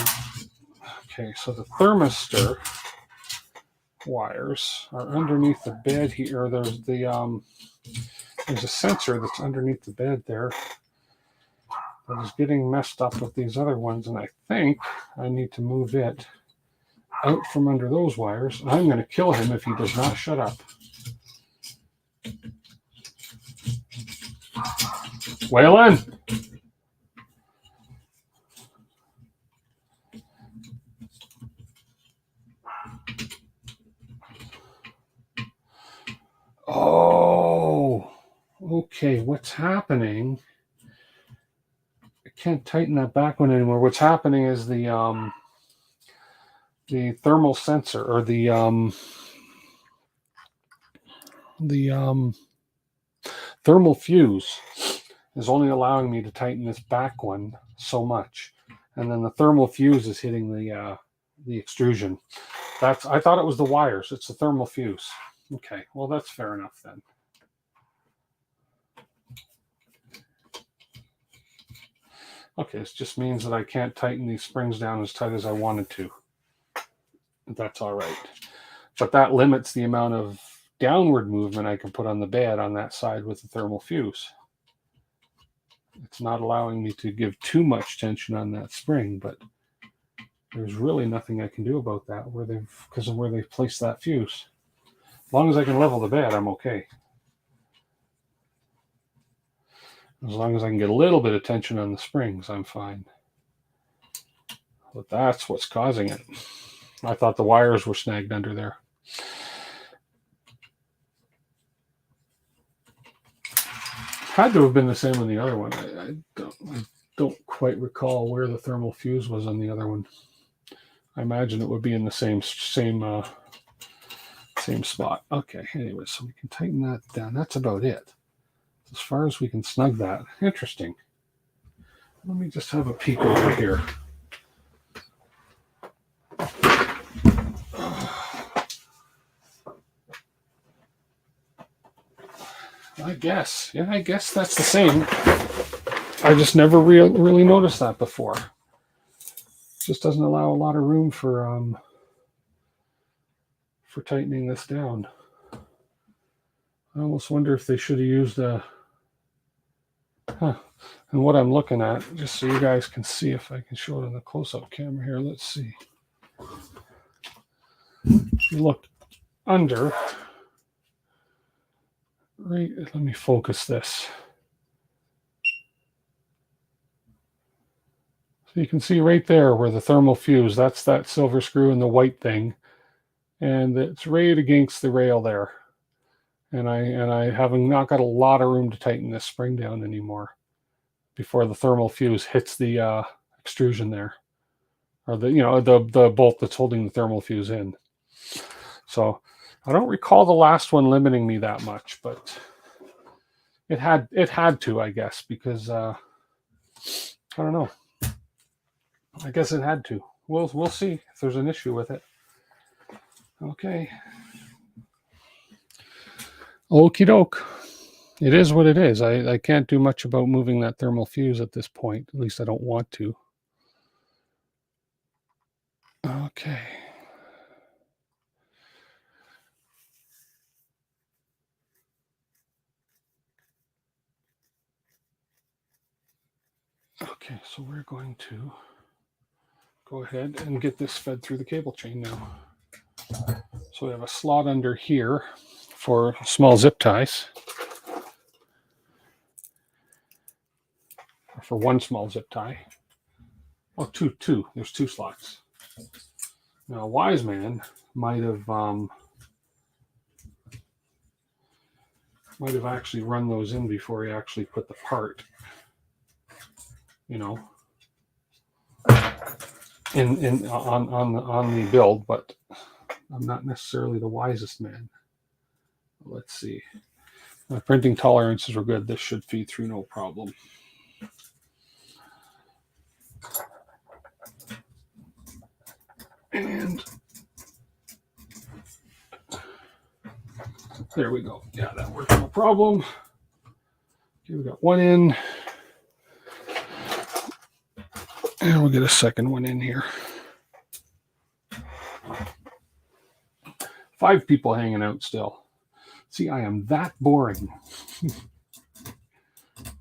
Okay, so the thermistor wires are underneath the bed here. There's a sensor that's underneath the bed there that is getting messed up with these other ones, and I think I need to move it out from under those wires. I'm going to kill him if he does not shut up. Waylon! Oh, okay. What's happening? I can't tighten that back one anymore. What's happening is the thermal sensor, or the thermal fuse is only allowing me to tighten this back one so much, and then the thermal fuse is hitting the extrusion. I thought it was the wires. It's the thermal fuse. Okay, well that's fair enough then. Okay, it just means that I can't tighten these springs down as tight as I wanted to. That's all right. But that limits the amount of downward movement I can put on the bed on that side with the thermal fuse. It's not allowing me to give too much tension on that spring, but there's really nothing I can do about that because of where they've placed that fuse. As long as I can level the bed, I'm okay. As long as I can get a little bit of tension on the springs, I'm fine. But that's what's causing it. I thought the wires were snagged under there. Had to have been the same on the other one. I don't quite recall where the thermal fuse was on the other one. I imagine it would be in the same spot. Okay, anyway, so we can tighten that down. That's about it. As far as we can snug that. Interesting. Let me just have a peek over here. I guess that's the same. I just never really noticed that before. It just doesn't allow a lot of room for tightening this down. I almost wonder if they should have used a. And what I'm looking at, just so you guys can see, if I can show it on the close-up camera here. Let's see. If you look under, right? Let me focus this. So you can see right there where the thermal fuse, that's that silver screw and the white thing, and it's right against the rail there. And I haven't not got a lot of room to tighten this spring down anymore before the thermal fuse hits the extrusion there, or the bolt that's holding the thermal fuse in. So I don't recall the last one limiting me that much, but it had to, I guess, because I don't know. I guess it had to. We'll see if there's an issue with it. Okay. Okie doke. It is what it is. I can't do much about moving that thermal fuse at this point. At least I don't want to. Okay. Okay, so we're going to go ahead and get this fed through the cable chain now. So we have a slot under here for small zip ties, or for one small zip tie. Oh, two. There's two slots. Now, a wise man might have actually run those in before he actually put the part, in on the build, but I'm not necessarily the wisest man. Let's see. My printing tolerances are good. This should feed through no problem. And there we go. Yeah, that works no problem. Okay, we got one in. And we'll get a second one in here. 5 people hanging out still. See, I am that boring.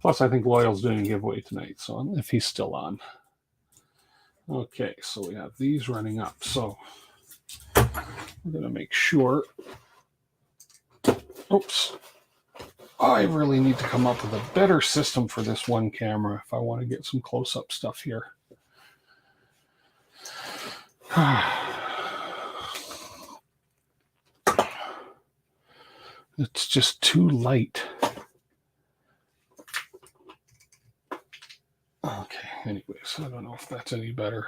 Plus, I think Loyal's doing a giveaway tonight, so if he's still on. Okay, so we have these running up. So we're going to make sure. Oops. I really need to come up with a better system for this one camera if I want to get some close-up stuff here. It's just too light. Okay, anyways, I don't know if that's any better.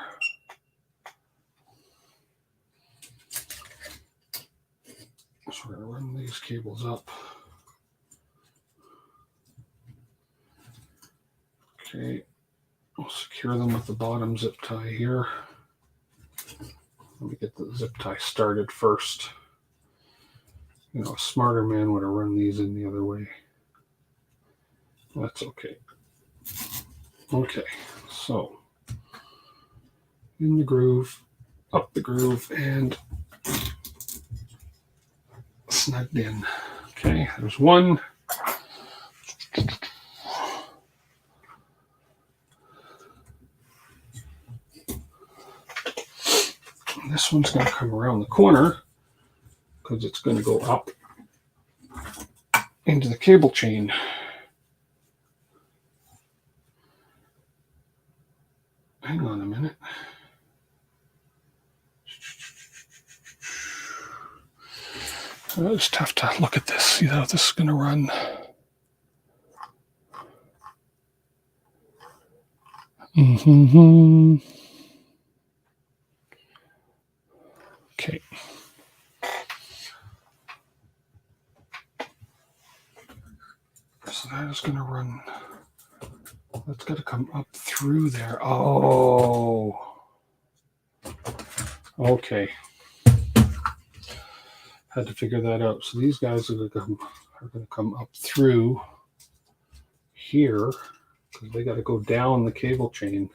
So we're going to run these cables up. Okay, we'll secure them with the bottom zip tie here. Let me get the zip tie started first. A smarter man would have run these in the other way. That's okay. Okay, so in the groove, up the groove, and snugged in. Okay, there's one. This one's going to come around the corner because it's going to go up into the cable chain. Hang on a minute. It's tough to look at this, see how this is going to run. Okay. So that is going to run. That's got to come up through there. Oh. Okay. Had to figure that out. So these guys are going to come up through here because they got to go down the cable chain.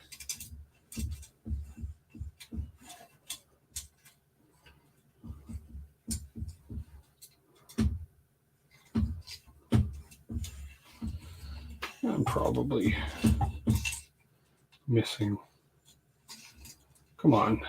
I'm probably missing. Come on.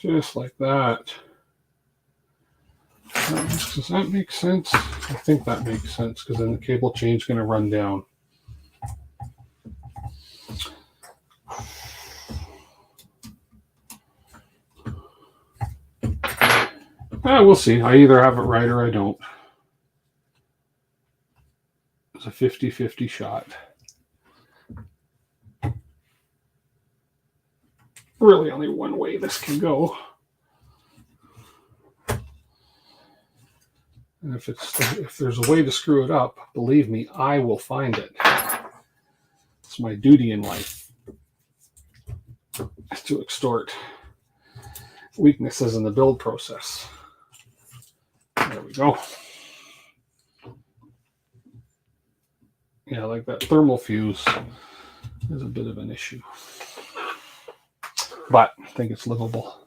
Just like that. Does that make sense? I think that makes sense because then the cable chain's going to run down. We'll see. I either have it right or I don't. It's a 50-50 shot. Really only one way this can go. And if there's a way to screw it up, believe me, I will find it. It's my duty in life. to extort weaknesses in the build process. There we go. Yeah, like that thermal fuse is a bit of an issue. But I think it's livable.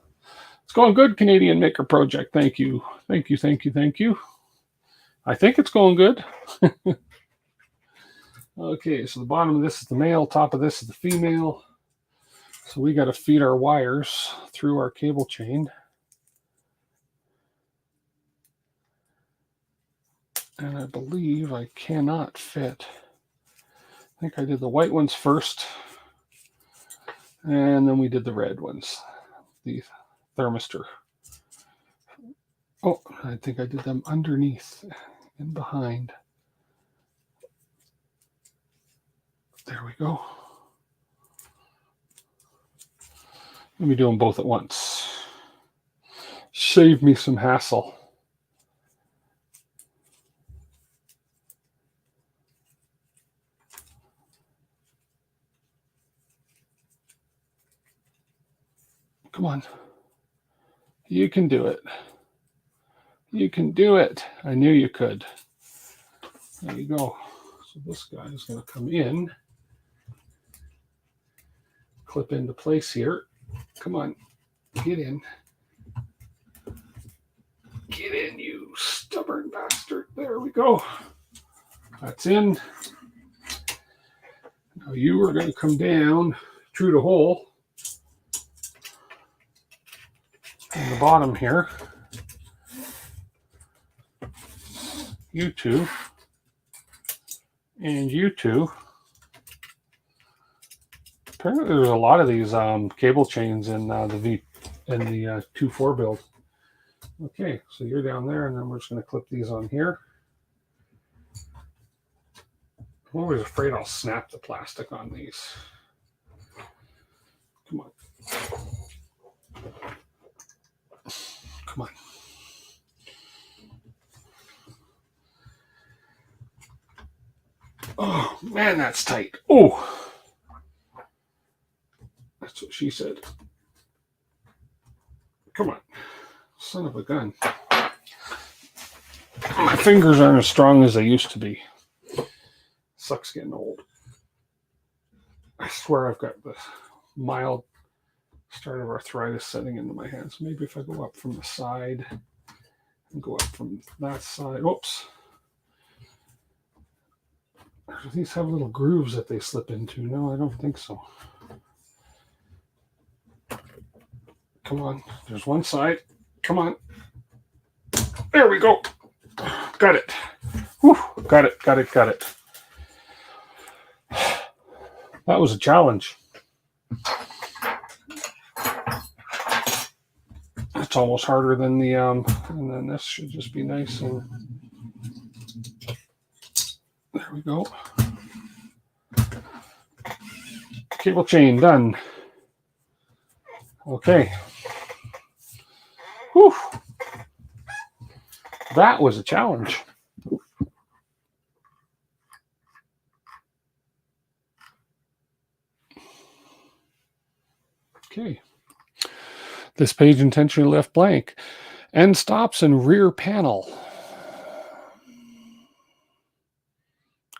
It's going good, Canadian Maker Project. Thank you. Thank you, thank you, thank you. I think it's going good. Okay, so the bottom of this is the male, top of this is the female. So we got to feed our wires through our cable chain. And I believe I cannot fit. I think I did the white ones first. And then we did the red ones. The thermistor. Oh, I think I did them underneath and behind. There we go. Let me do them both at once. Save me some hassle. Come on. You can do it. You can do it. I knew you could. There you go. So this guy is going to come in. Clip into place here. Come on. Get in. Get in, you stubborn bastard. There we go. That's in. Now you are going to come down through the hole in the bottom here. You two. And you two. Apparently there's a lot of these cable chains in the 2.4 build. Okay, so you're down there, and then we're just going to clip these on here. I'm always afraid I'll snap the plastic on these. Come on. Come on. Oh, man, that's tight. Oh, that's what she said. Come on. Son of a gun. My fingers aren't as strong as they used to be. Sucks getting old. I swear I've got the mild start of arthritis setting into my hands. Maybe if I go up from the side and go up from that side. Oops. Do these have little grooves that they slip into? No, I don't think so. Come on. There's one side. Come on. There we go. Got it. Whew. Got it. Got it. Got it. That was a challenge. It's almost harder than the and then this should just be nice and there we go. Cable chain done. Okay. Whew. That was a challenge. Okay. This page intentionally left blank. End stops and rear panel.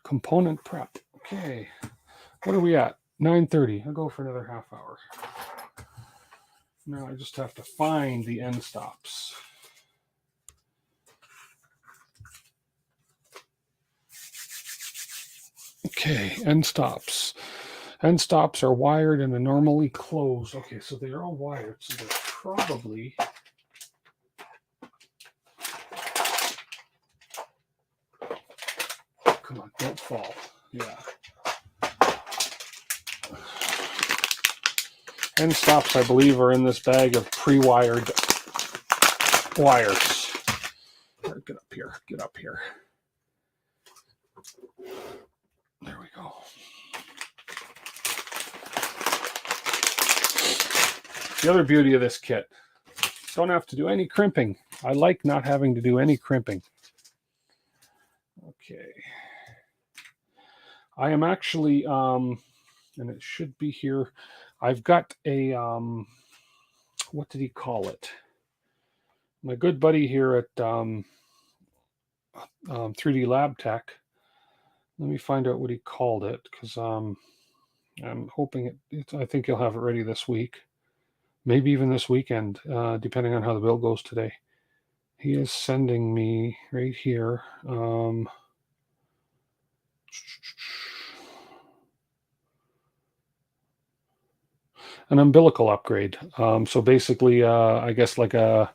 Component prep. Okay. What are we at? 9:30. I'll go for another half hour. Now I just have to find the end stops. Okay, end stops. End stops are wired and are normally closed. Okay, so they're all wired. So they're probably... Come on, don't fall. Yeah. End stops, I believe, are in this bag of pre-wired wires. Get up here. Get up here. There we go. The other beauty of this kit, don't have to do any crimping. I like not having to do any crimping. Okay. I am actually, and it should be here, I've got a, what did he call it? My good buddy here at 3D Lab Tech. Let me find out what he called it, because I'm hoping I think he'll have it ready this week, maybe even this weekend, depending on how the build goes today. He is sending me right here. An umbilical upgrade. So basically, I guess like a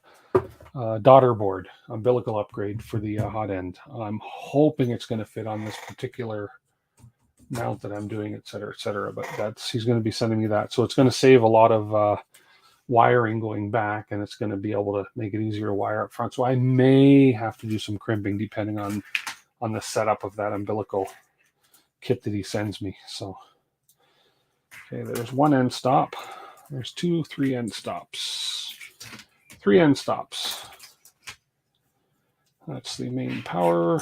daughter board umbilical upgrade for the hot end. I'm hoping it's going to fit on this particular mount that I'm doing, et cetera, et cetera. But he's going to be sending me that. So it's going to save a lot of wiring going back, and it's going to be able to make it easier to wire up front. So I may have to do some crimping depending on the setup of that umbilical kit that he sends me. So, okay, there's one end stop. There's 3 end stops. 3 end stops. That's the main power.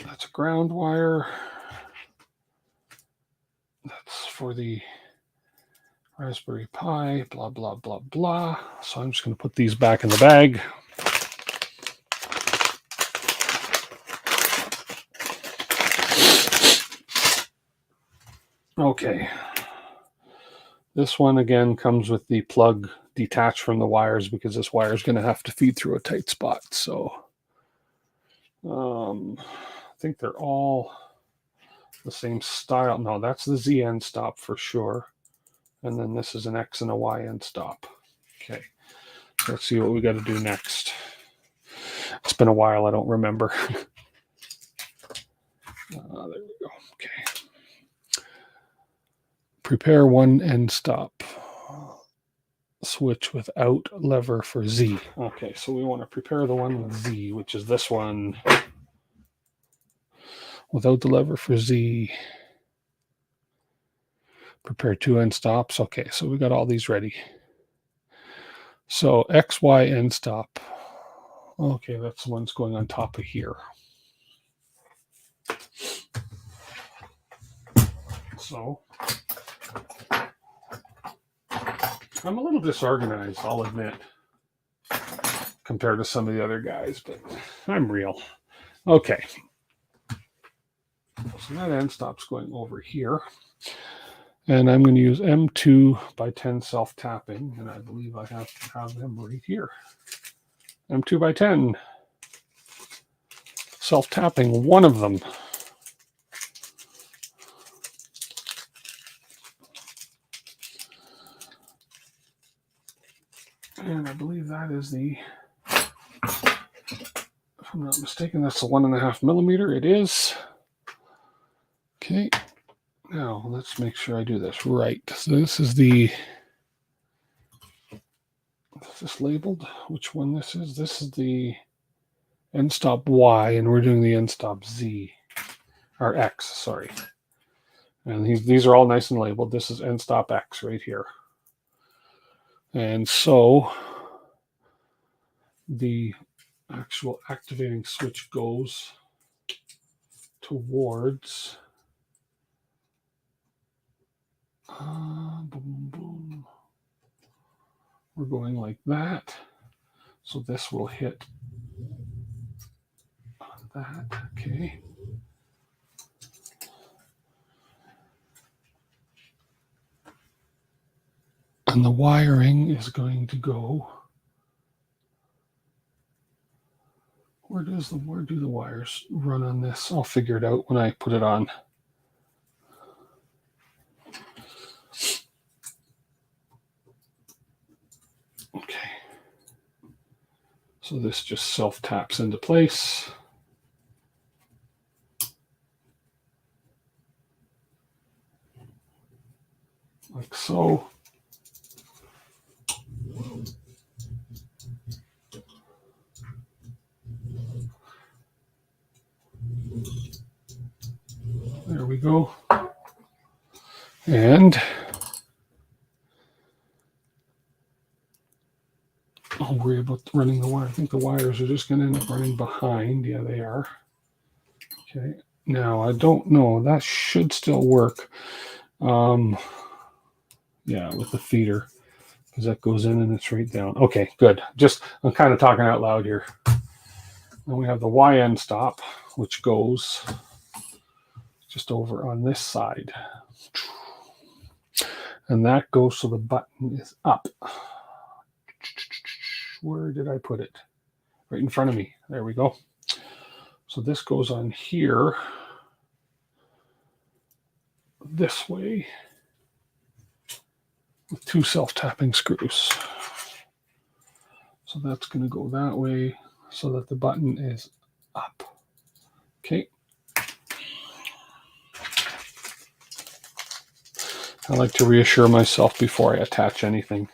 That's a ground wire. That's for the Raspberry Pi, blah, blah, blah, blah. So I'm just going to put these back in the bag. Okay. This one again comes with the plug detached from the wires, because this wire is going to have to feed through a tight spot. So I think they're all the same style. No, that's the Z end stop for sure. And then this is an X and a Y end stop. Okay. Let's see what we got to do next. It's been a while. I don't remember. There we go. Okay. Prepare one end stop. Switch without lever for Z. Okay, so we want to prepare the one with Z, which is this one. Without the lever for Z. Prepare 2 end stops. Okay, so we got all these ready. So X, Y end stop. Okay, that's the one that's going on top of here. So I'm a little disorganized, I'll admit, compared to some of the other guys, but I'm real. Okay. So that end stop's going over here. And I'm going to use M2x10 self-tapping, and I believe I have to have them right here. M2x10 self-tapping, one of them. And I believe that is the, if I'm not mistaken, that's the 1.5 millimeter. It is. Okay. Now let's make sure I do this right. So this is the, is this labeled? Which one this is? This is the end stop Y, and we're doing the end stop Z, or X, sorry. And these are all nice and labeled. This is end stop X right here. And so the actual activating switch goes towards boom, boom. We're going like that. So this will hit on that. Okay. And the wiring is going to go. Where do the wires run on this? I'll figure it out when I put it on. Okay. So this just self-taps into place. Like so. There we go. And I'll worry about running the wire. I think the wires are just going to end up running behind. Yeah, they are. Okay. Now, I don't know. That should still work. Yeah, with the feeder, because that goes in and it's right down. Okay, good. Just I'm kind of talking out loud here. Then we have the Y end stop, which goes just over on this side. And that goes so the button is up. Where did I put it? Right in front of me. There we go. So this goes on here this way with 2 self-tapping screws. So that's going to go that way so that the button is up. Okay. I like to reassure myself before I attach anything.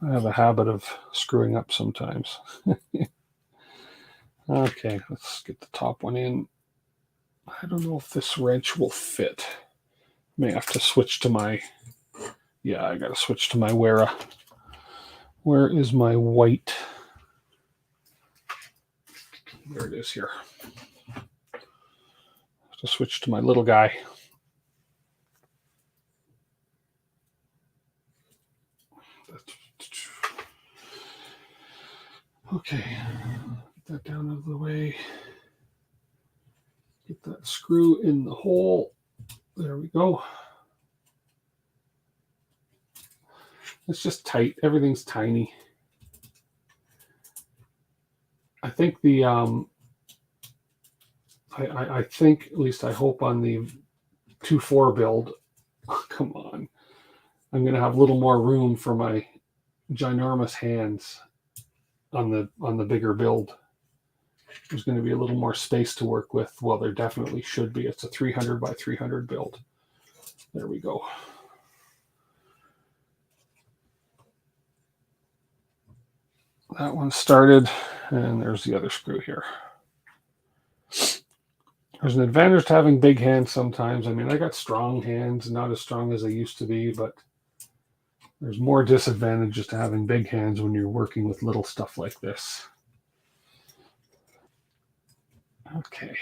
I have a habit of screwing up sometimes. Okay, let's get the top one in. I don't know if this wrench will fit. May have to switch to my, yeah, I got to switch to my Wera. Where is my white? There it is here. I have to switch to my little guy. Okay, get that down out of the way. Get that screw in the hole. There we go. It's just tight. Everything's tiny. I think the I think, at least I hope, on the 2.4 build, come on, I'm going to have a little more room for my ginormous hands on the bigger build. There's going to be a little more space to work with. Well, there definitely should be. It's a 300 by 300 build. There we go. That one started, and there's the other screw here. There's an advantage to having big hands sometimes. I mean, I got strong hands, not as strong as I used to be, but there's more disadvantages to having big hands when you're working with little stuff like this. Okay.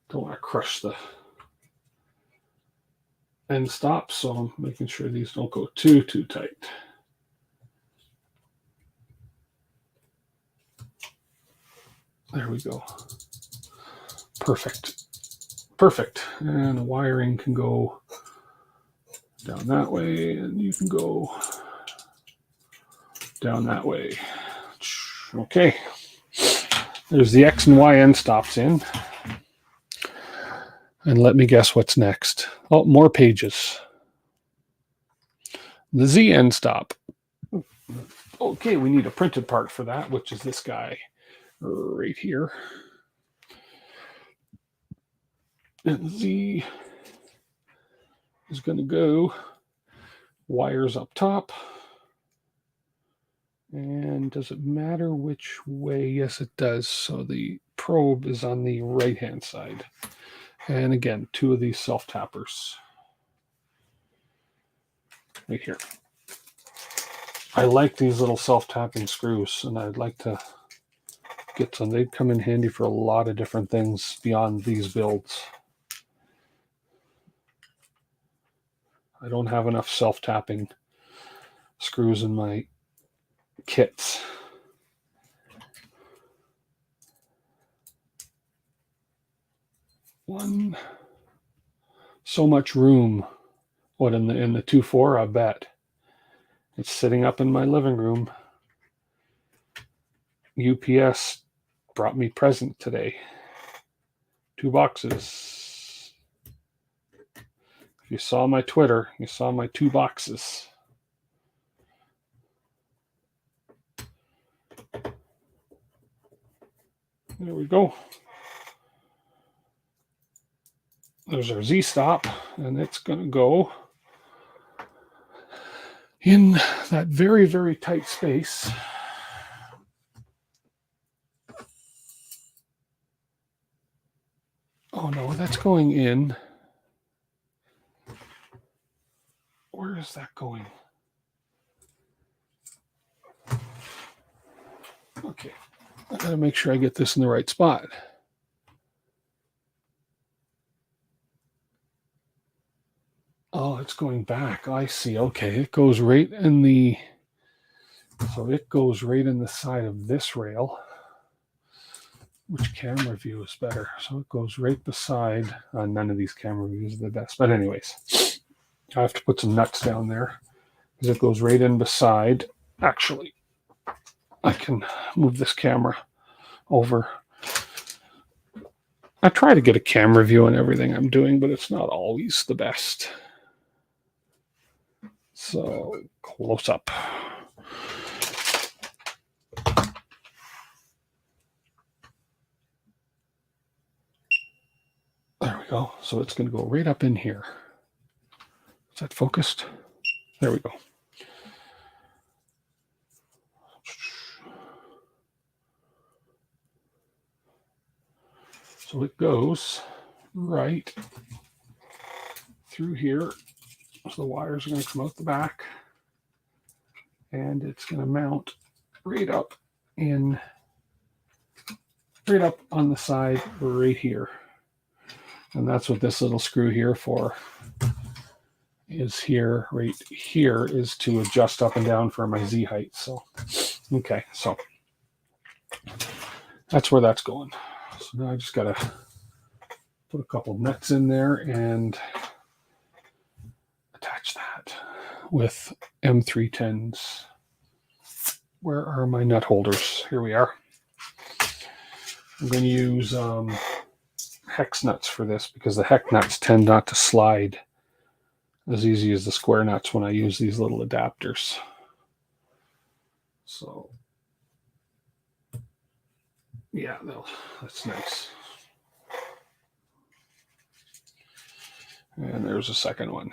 Don't want to crush the end stop, so I'm making sure these don't go too tight. There we go. Perfect. Perfect. And the wiring can go down that way, and you can go down that way. Okay. There's the X and Y end stops in. And let me guess what's next. Oh, more pages. The Z end stop. Okay, we need a printed part for that, which is this guy right here. And Z is going to go wires up top. And does it matter which way? Yes, it does. So the probe is on the right-hand side. And again, 2 of these self-tappers right here. I like these little self-tapping screws, and I'd like to get some. They'd come in handy for a lot of different things beyond these builds. I don't have enough self-tapping screws in my kits. One, so much room. What, in the 2.4? I bet. It's sitting up in my living room. UPS brought me present today. 2 boxes. If you saw my Twitter, you saw my 2 boxes. There we go. There's our Z stop, and it's going to go in that very, very tight space. Oh no, that's going in. Where is that going? Okay. I gotta make sure I get this in the right spot. Oh, it's going back. I see. Okay, it goes right in the, so it goes right in the side of this rail. Which camera view is better? So it goes right beside, none of these camera views are the best. But anyways, I have to put some nuts down there because it goes right in beside. Actually, I can move this camera over. I try to get a camera view on everything I'm doing, but it's not always the best. So close up. There we go. So it's going to go right up in here. Is that focused? There we go. So it goes right through here. So the wires are going to come out the back. And it's going to mount right up in, right up on the side right here. And that's what this little screw here for is here, right here is to adjust up and down for my Z height. So, okay, so that's where that's going. So now I just got to put a couple nuts in there and attach that with M310s. Where are my nut holders? Here we are. I'm going to use hex nuts for this because the hex nuts tend not to slide as easy as the square nuts when I use these little adapters. So yeah, that's nice. And there's a second one.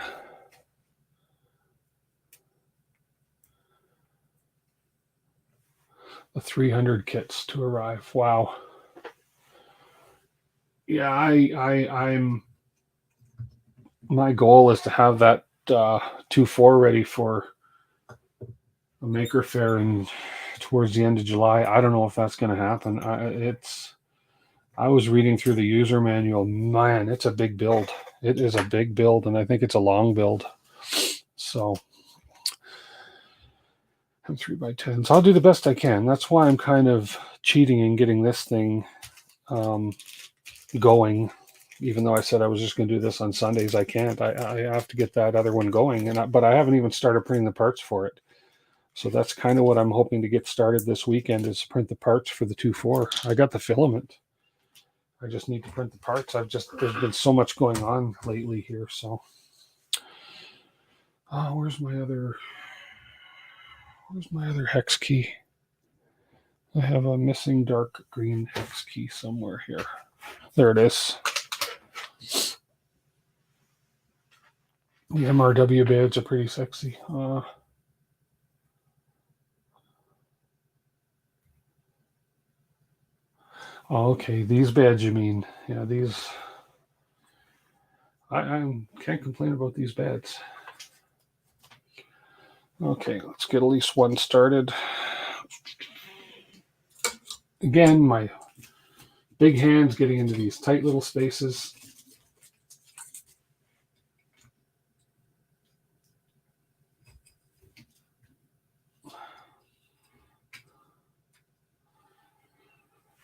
The 300 kits to arrive. Wow. Yeah, I'm. My goal is to have that 2.4 ready for a maker fair and towards the end of July. I don't know if that's going to happen. I was reading through the user manual. Man, it's a big build. It is a big build, and I think it's a long build. So I'm 3x10. So I'll do the best I can. That's why I'm kind of cheating and getting this thing going. Even though I said I was just going to do this on Sundays, I can't. I have to get that other one going, but I haven't even started printing the parts for it. So that's kind of what I'm hoping to get started this weekend is print the parts for the 2.4. I got the filament. I just need to print the parts. There's been so much going on lately here. So, where's my other hex key? I have a missing dark green hex key somewhere here. There it is. The MRW badge are pretty sexy. Okay, these badges you mean. Yeah, these. I can't complain about these beds. Okay, let's get at least one started. Again, my big hands getting into these tight little spaces.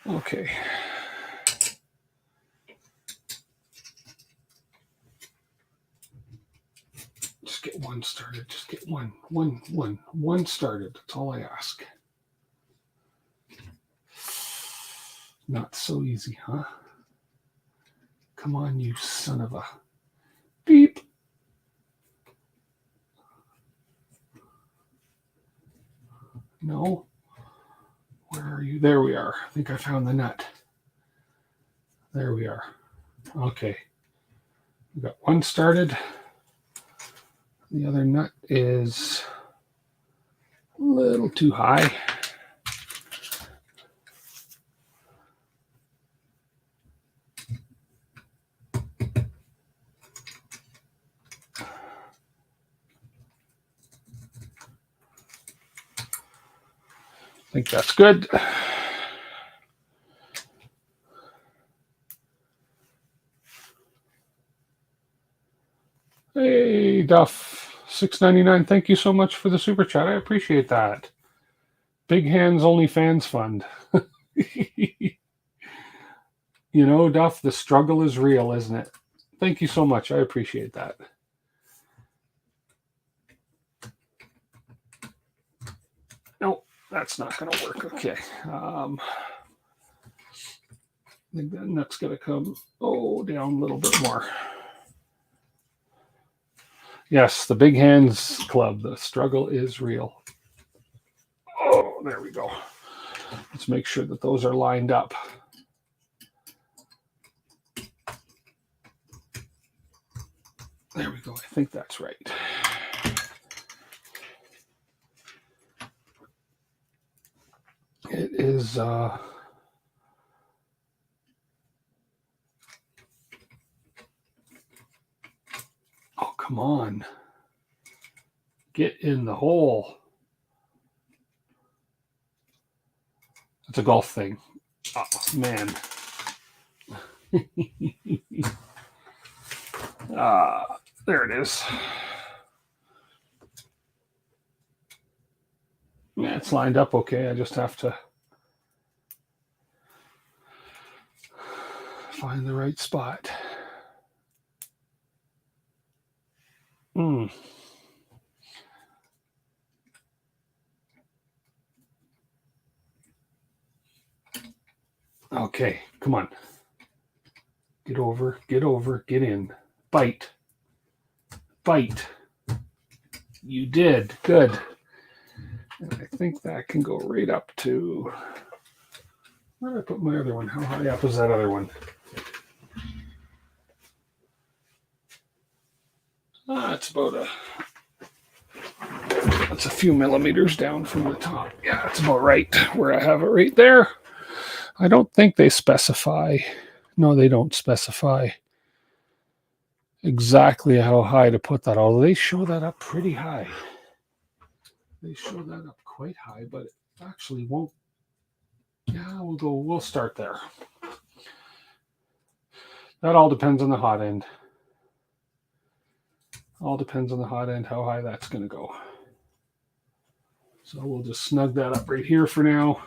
Okay. Just get one started. Just get one started. That's all I ask. Not so easy, huh? Come on, you son of a beep. No. Where are you? There we are. I think I found the nut. There we are. Okay. We got one started. The other nut is a little too high. I think that's good. Hey, Duff, 6.99. Thank you so much for the super chat. I appreciate that. Big Hands Only Fans Fund. You know, Duff, the struggle is real, isn't it? Thank you so much. I appreciate that. No, that's not going to work. Okay. I think that nut's going to come, down a little bit more. Yes, the Big Hands Club. The struggle is real. Oh, there we go. Let's make sure that those are lined up. There we go. I think that's right. It is oh, come on. Get in the hole. It's a golf thing. Oh, man. There it is. Yeah, it's lined up okay. I just have to find the right spot. Okay, come on. Get over, get in. Bite. You did. Good. And I think that can go right up to... Where did I put my other one? How high up is that other one? It's about it's a few millimeters down from the top. Yeah, that's about right where I have it right there. I don't think they specify. No, they don't specify exactly how high to put that, although they show that up pretty high. They show that up quite high, but it actually won't. Yeah, we'll start there. That all depends on the hot end. All depends on the hot end, how high that's going to go. So we'll just snug that up right here for now.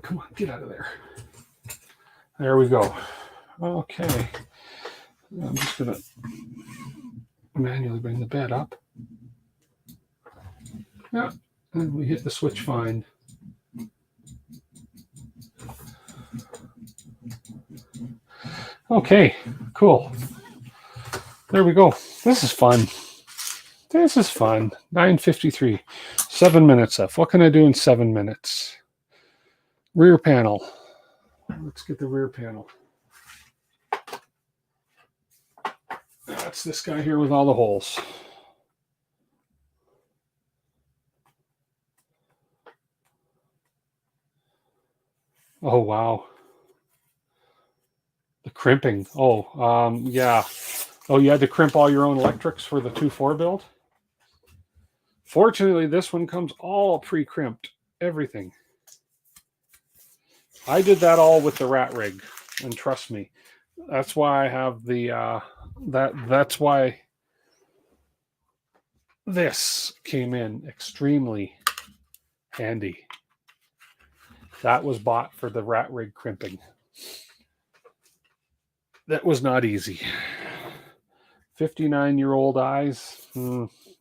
Come on, get out of there. There we go. Okay. I'm just going to manually bring the bed up. Yeah, and we hit the switch fine. Okay, cool. There we go. This is fun. 9:53. 7 minutes left. What can I do in 7 minutes? Rear panel. Let's get the rear panel. That's this guy here with all the holes. Oh, wow. The crimping. Yeah. Oh, you had to crimp all your own electrics for the 2.4 build? Fortunately, this one comes all pre-crimped. Everything. I did that all with the rat rig. And trust me, that's why I have the... That's why this came in extremely handy. That was bought for the rat rig crimping. That was not easy. 59-year-old eyes,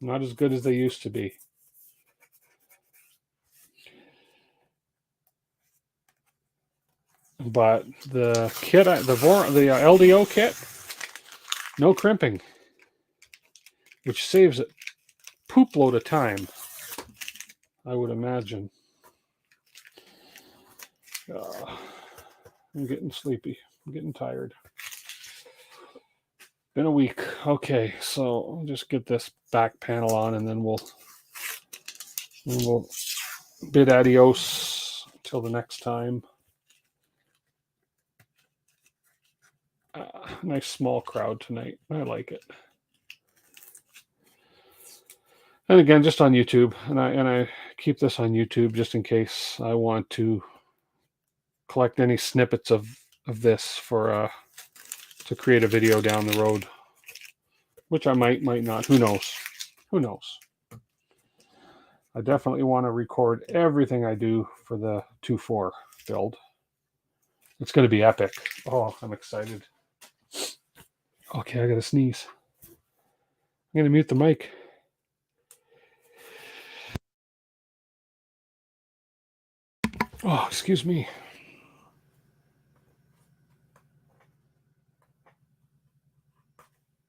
not as good as they used to be. But the kit, the LDO kit, no crimping, which saves a poop load of time, I would imagine. I'm getting sleepy. I'm getting tired. Been a week. Okay, so I'll just get this back panel on, and then we'll bid adios till the next time. Nice small crowd tonight. I like it. And again, just on YouTube, and I keep this on YouTube just in case I want to collect any snippets of this for to create a video down the road, which I might not. Who knows? Who knows? I definitely want to record everything I do for the 2.4 build. It's going to be epic. Oh, I'm excited. Okay, I got to sneeze. I'm going to mute the mic. Oh, excuse me.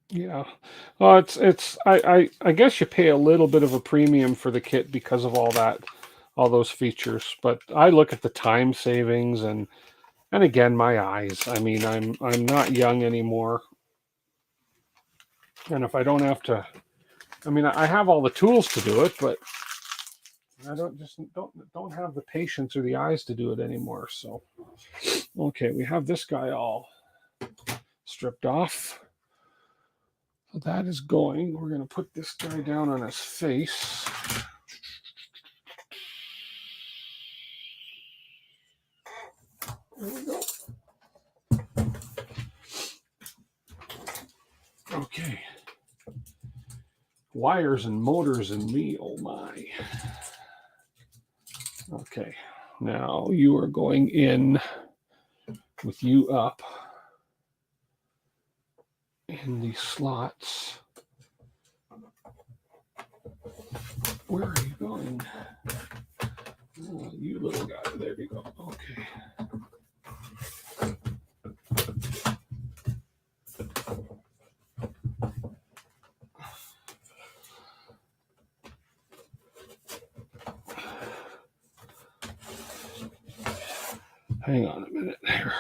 Yeah. Well, it's I guess you pay a little bit of a premium for the kit because of all those features. But I look at the time savings and again my eyes. I mean, I'm not young anymore. And if I don't have to, I mean, I have all the tools to do it, but I don't have the patience or the eyes to do it anymore. So, okay, we have this guy all stripped off. So that is going. We're going to put this guy down on his face. There we go. Okay. Wires and motors and me, oh my. Okay, now you are going in with you up in the slots. Where are you going? Oh, you little guy, there you go. Okay. Hang on a minute here.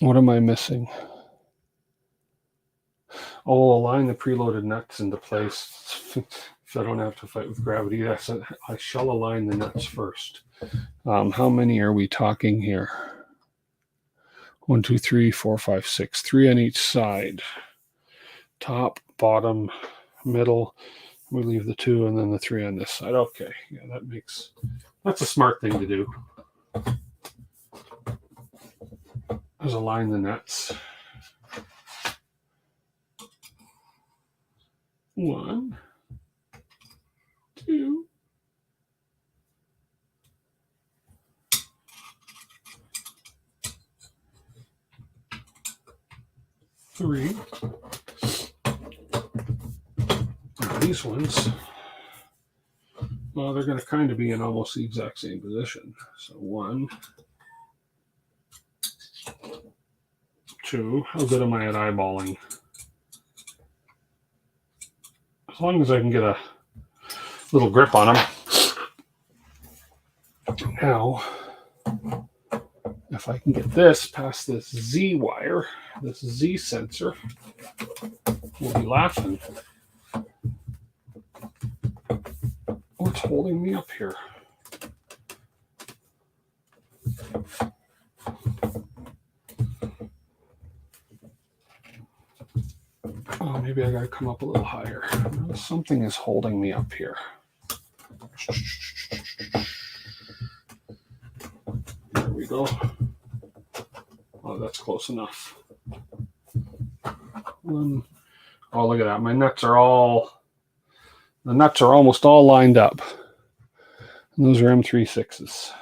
What am I missing? Oh, align the preloaded nuts into place so I don't have to fight with gravity. Yes, I shall align the nuts first. How many are we talking here? 1, 2, 3, 4, 5, 6. 3 on each side. Top, bottom, middle. We leave the 2 and then the 3 on this side. Okay, yeah, that's a smart thing to do. Is align the nuts. 1, 2, 3. Now these ones, well, they're going to kind of be in almost the exact same position. So 1, 2. How good am I at eyeballing? As long as I can get a little grip on them. Now, if I can get this past this Z wire, this Z sensor, we'll be laughing. What's holding me up here? Oh, maybe I gotta come up a little higher. Something is holding me up here. There we go. Oh, that's close enough. Oh, look at that. The nuts are almost all lined up. And those are M36s.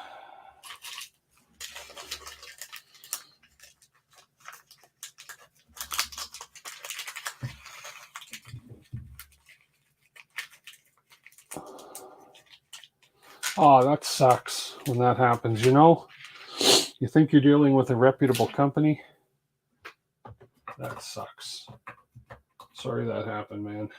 Oh, that sucks when that happens, you know? You think you're dealing with a reputable company? That sucks. Sorry that happened, man.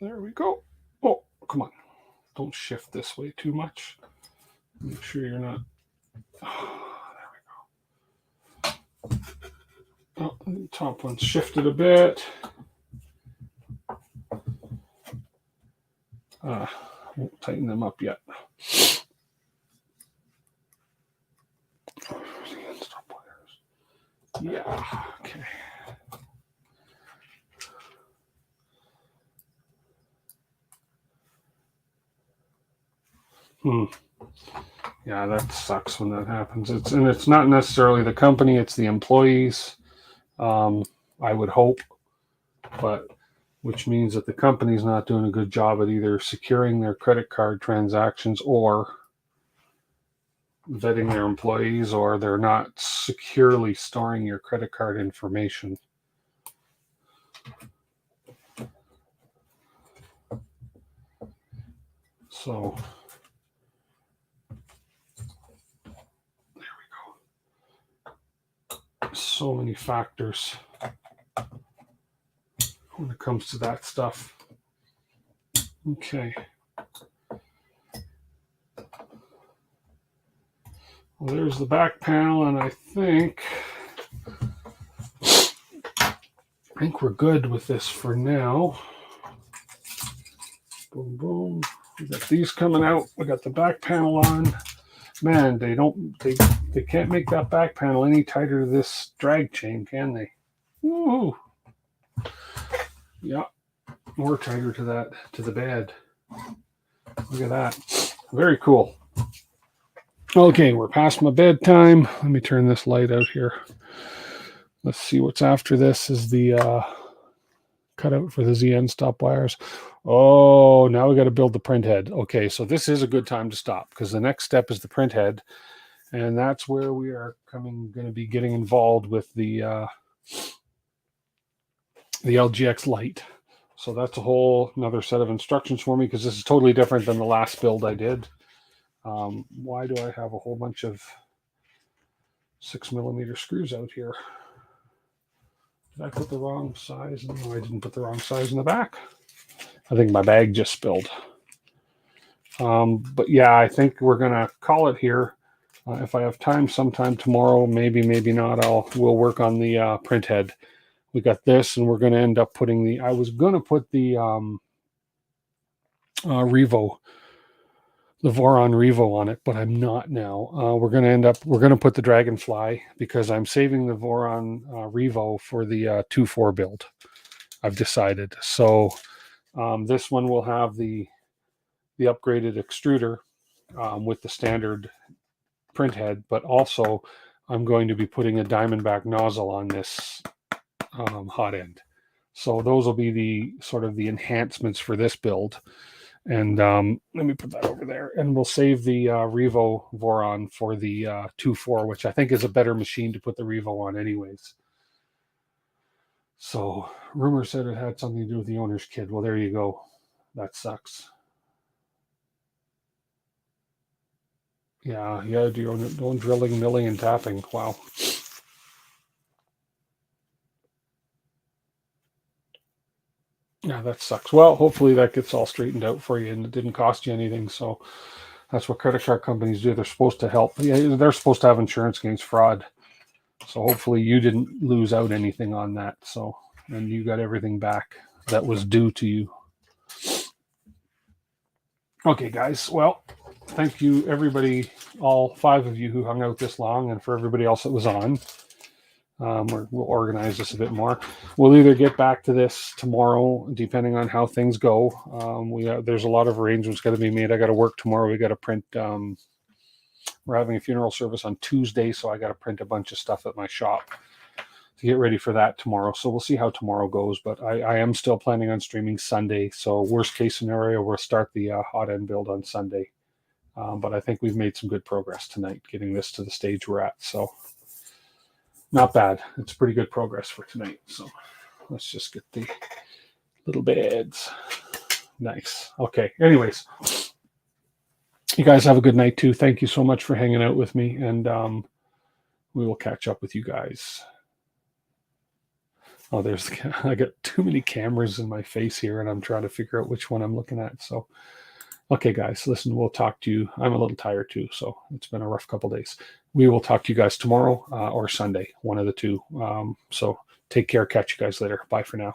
There we go. Oh, come on. Don't shift this way too much. Make sure you're not. Oh, there we go. Oh, the top one's shifted a bit. Won't tighten them up yet. Yeah, okay. Yeah, that sucks when that happens. It's not necessarily the company; it's the employees. I would hope, but which means that the company's not doing a good job at either securing their credit card transactions or vetting their employees, or they're not securely storing your credit card information. So there we go. So many factors when it comes to that stuff. Okay. Well, there's the back panel, and I think we're good with this for now. Boom, boom. We got these coming out. We got the back panel on. Man, they can't make that back panel any tighter to this drag chain, can they? Woo! Yeah, more tighter to the bed. Look at that. Very cool. Okay, we're past my bedtime. Let me turn this light out here. Let's see what's after this is the cutout for the ZN stop wires. Oh, now we got to build the print head. Okay, so this is a good time to stop because the next step is the print head, and that's where we are going to be getting involved with the LGX light. So that's a whole another set of instructions for me because this is totally different than the last build I did. Why do I have a whole bunch of 6mm screws out here? Did I put the wrong size? No, I didn't put the wrong size in the back. I think my bag just spilled. But yeah, I think we're going to call it here. If I have time sometime tomorrow, maybe not, we'll work on the print head. We got this, and we're going to end up putting I was going to put the Revo, the Voron Revo on it, but I'm not now. We're going to put the Dragonfly because I'm saving the Voron Revo for the 2.4 build. I've decided. So this one will have the upgraded extruder with the standard print head, but also I'm going to be putting a Diamondback nozzle on this hot end. So those will be the sort of the enhancements for this build. And let me put that over there. And we'll save the Revo Voron for the 2.4, which I think is a better machine to put the Revo on anyways. So rumor said it had something to do with the owner's kid. Well, there you go. That sucks. Yeah, do your own drilling, milling, and tapping. Wow. Yeah, that sucks. Well, hopefully that gets all straightened out for you and it didn't cost you anything. So that's what credit card companies do. They're supposed to help. Yeah, they're supposed to have insurance against fraud. So hopefully you didn't lose out anything on that. So, and you got everything back that was due to you. Okay, guys. Well, thank you, everybody, all 5 of you who hung out this long, and for everybody else that was on. We'll organize this a bit more. We'll either get back to this tomorrow, depending on how things go. There's a lot of arrangements got to be made. I got to work tomorrow. We got to print. We're having a funeral service on Tuesday, so I got to print a bunch of stuff at my shop to get ready for that tomorrow. So we'll see how tomorrow goes. But I am still planning on streaming Sunday. So worst case scenario, we'll start the hot end build on Sunday. But I think we've made some good progress tonight, getting this to the stage we're at. So. Not bad. It's pretty good progress for tonight. So let's just get the little beds. Nice. Okay. Anyways, you guys have a good night too. Thank you so much for hanging out with me. And we will catch up with you guys. Oh, I got too many cameras in my face here and I'm trying to figure out which one I'm looking at. So Okay, guys, listen, we'll talk to you. I'm a little tired too, so it's been a rough couple days. We will talk to you guys tomorrow or Sunday, one of the two. So take care. Catch you guys later. Bye for now.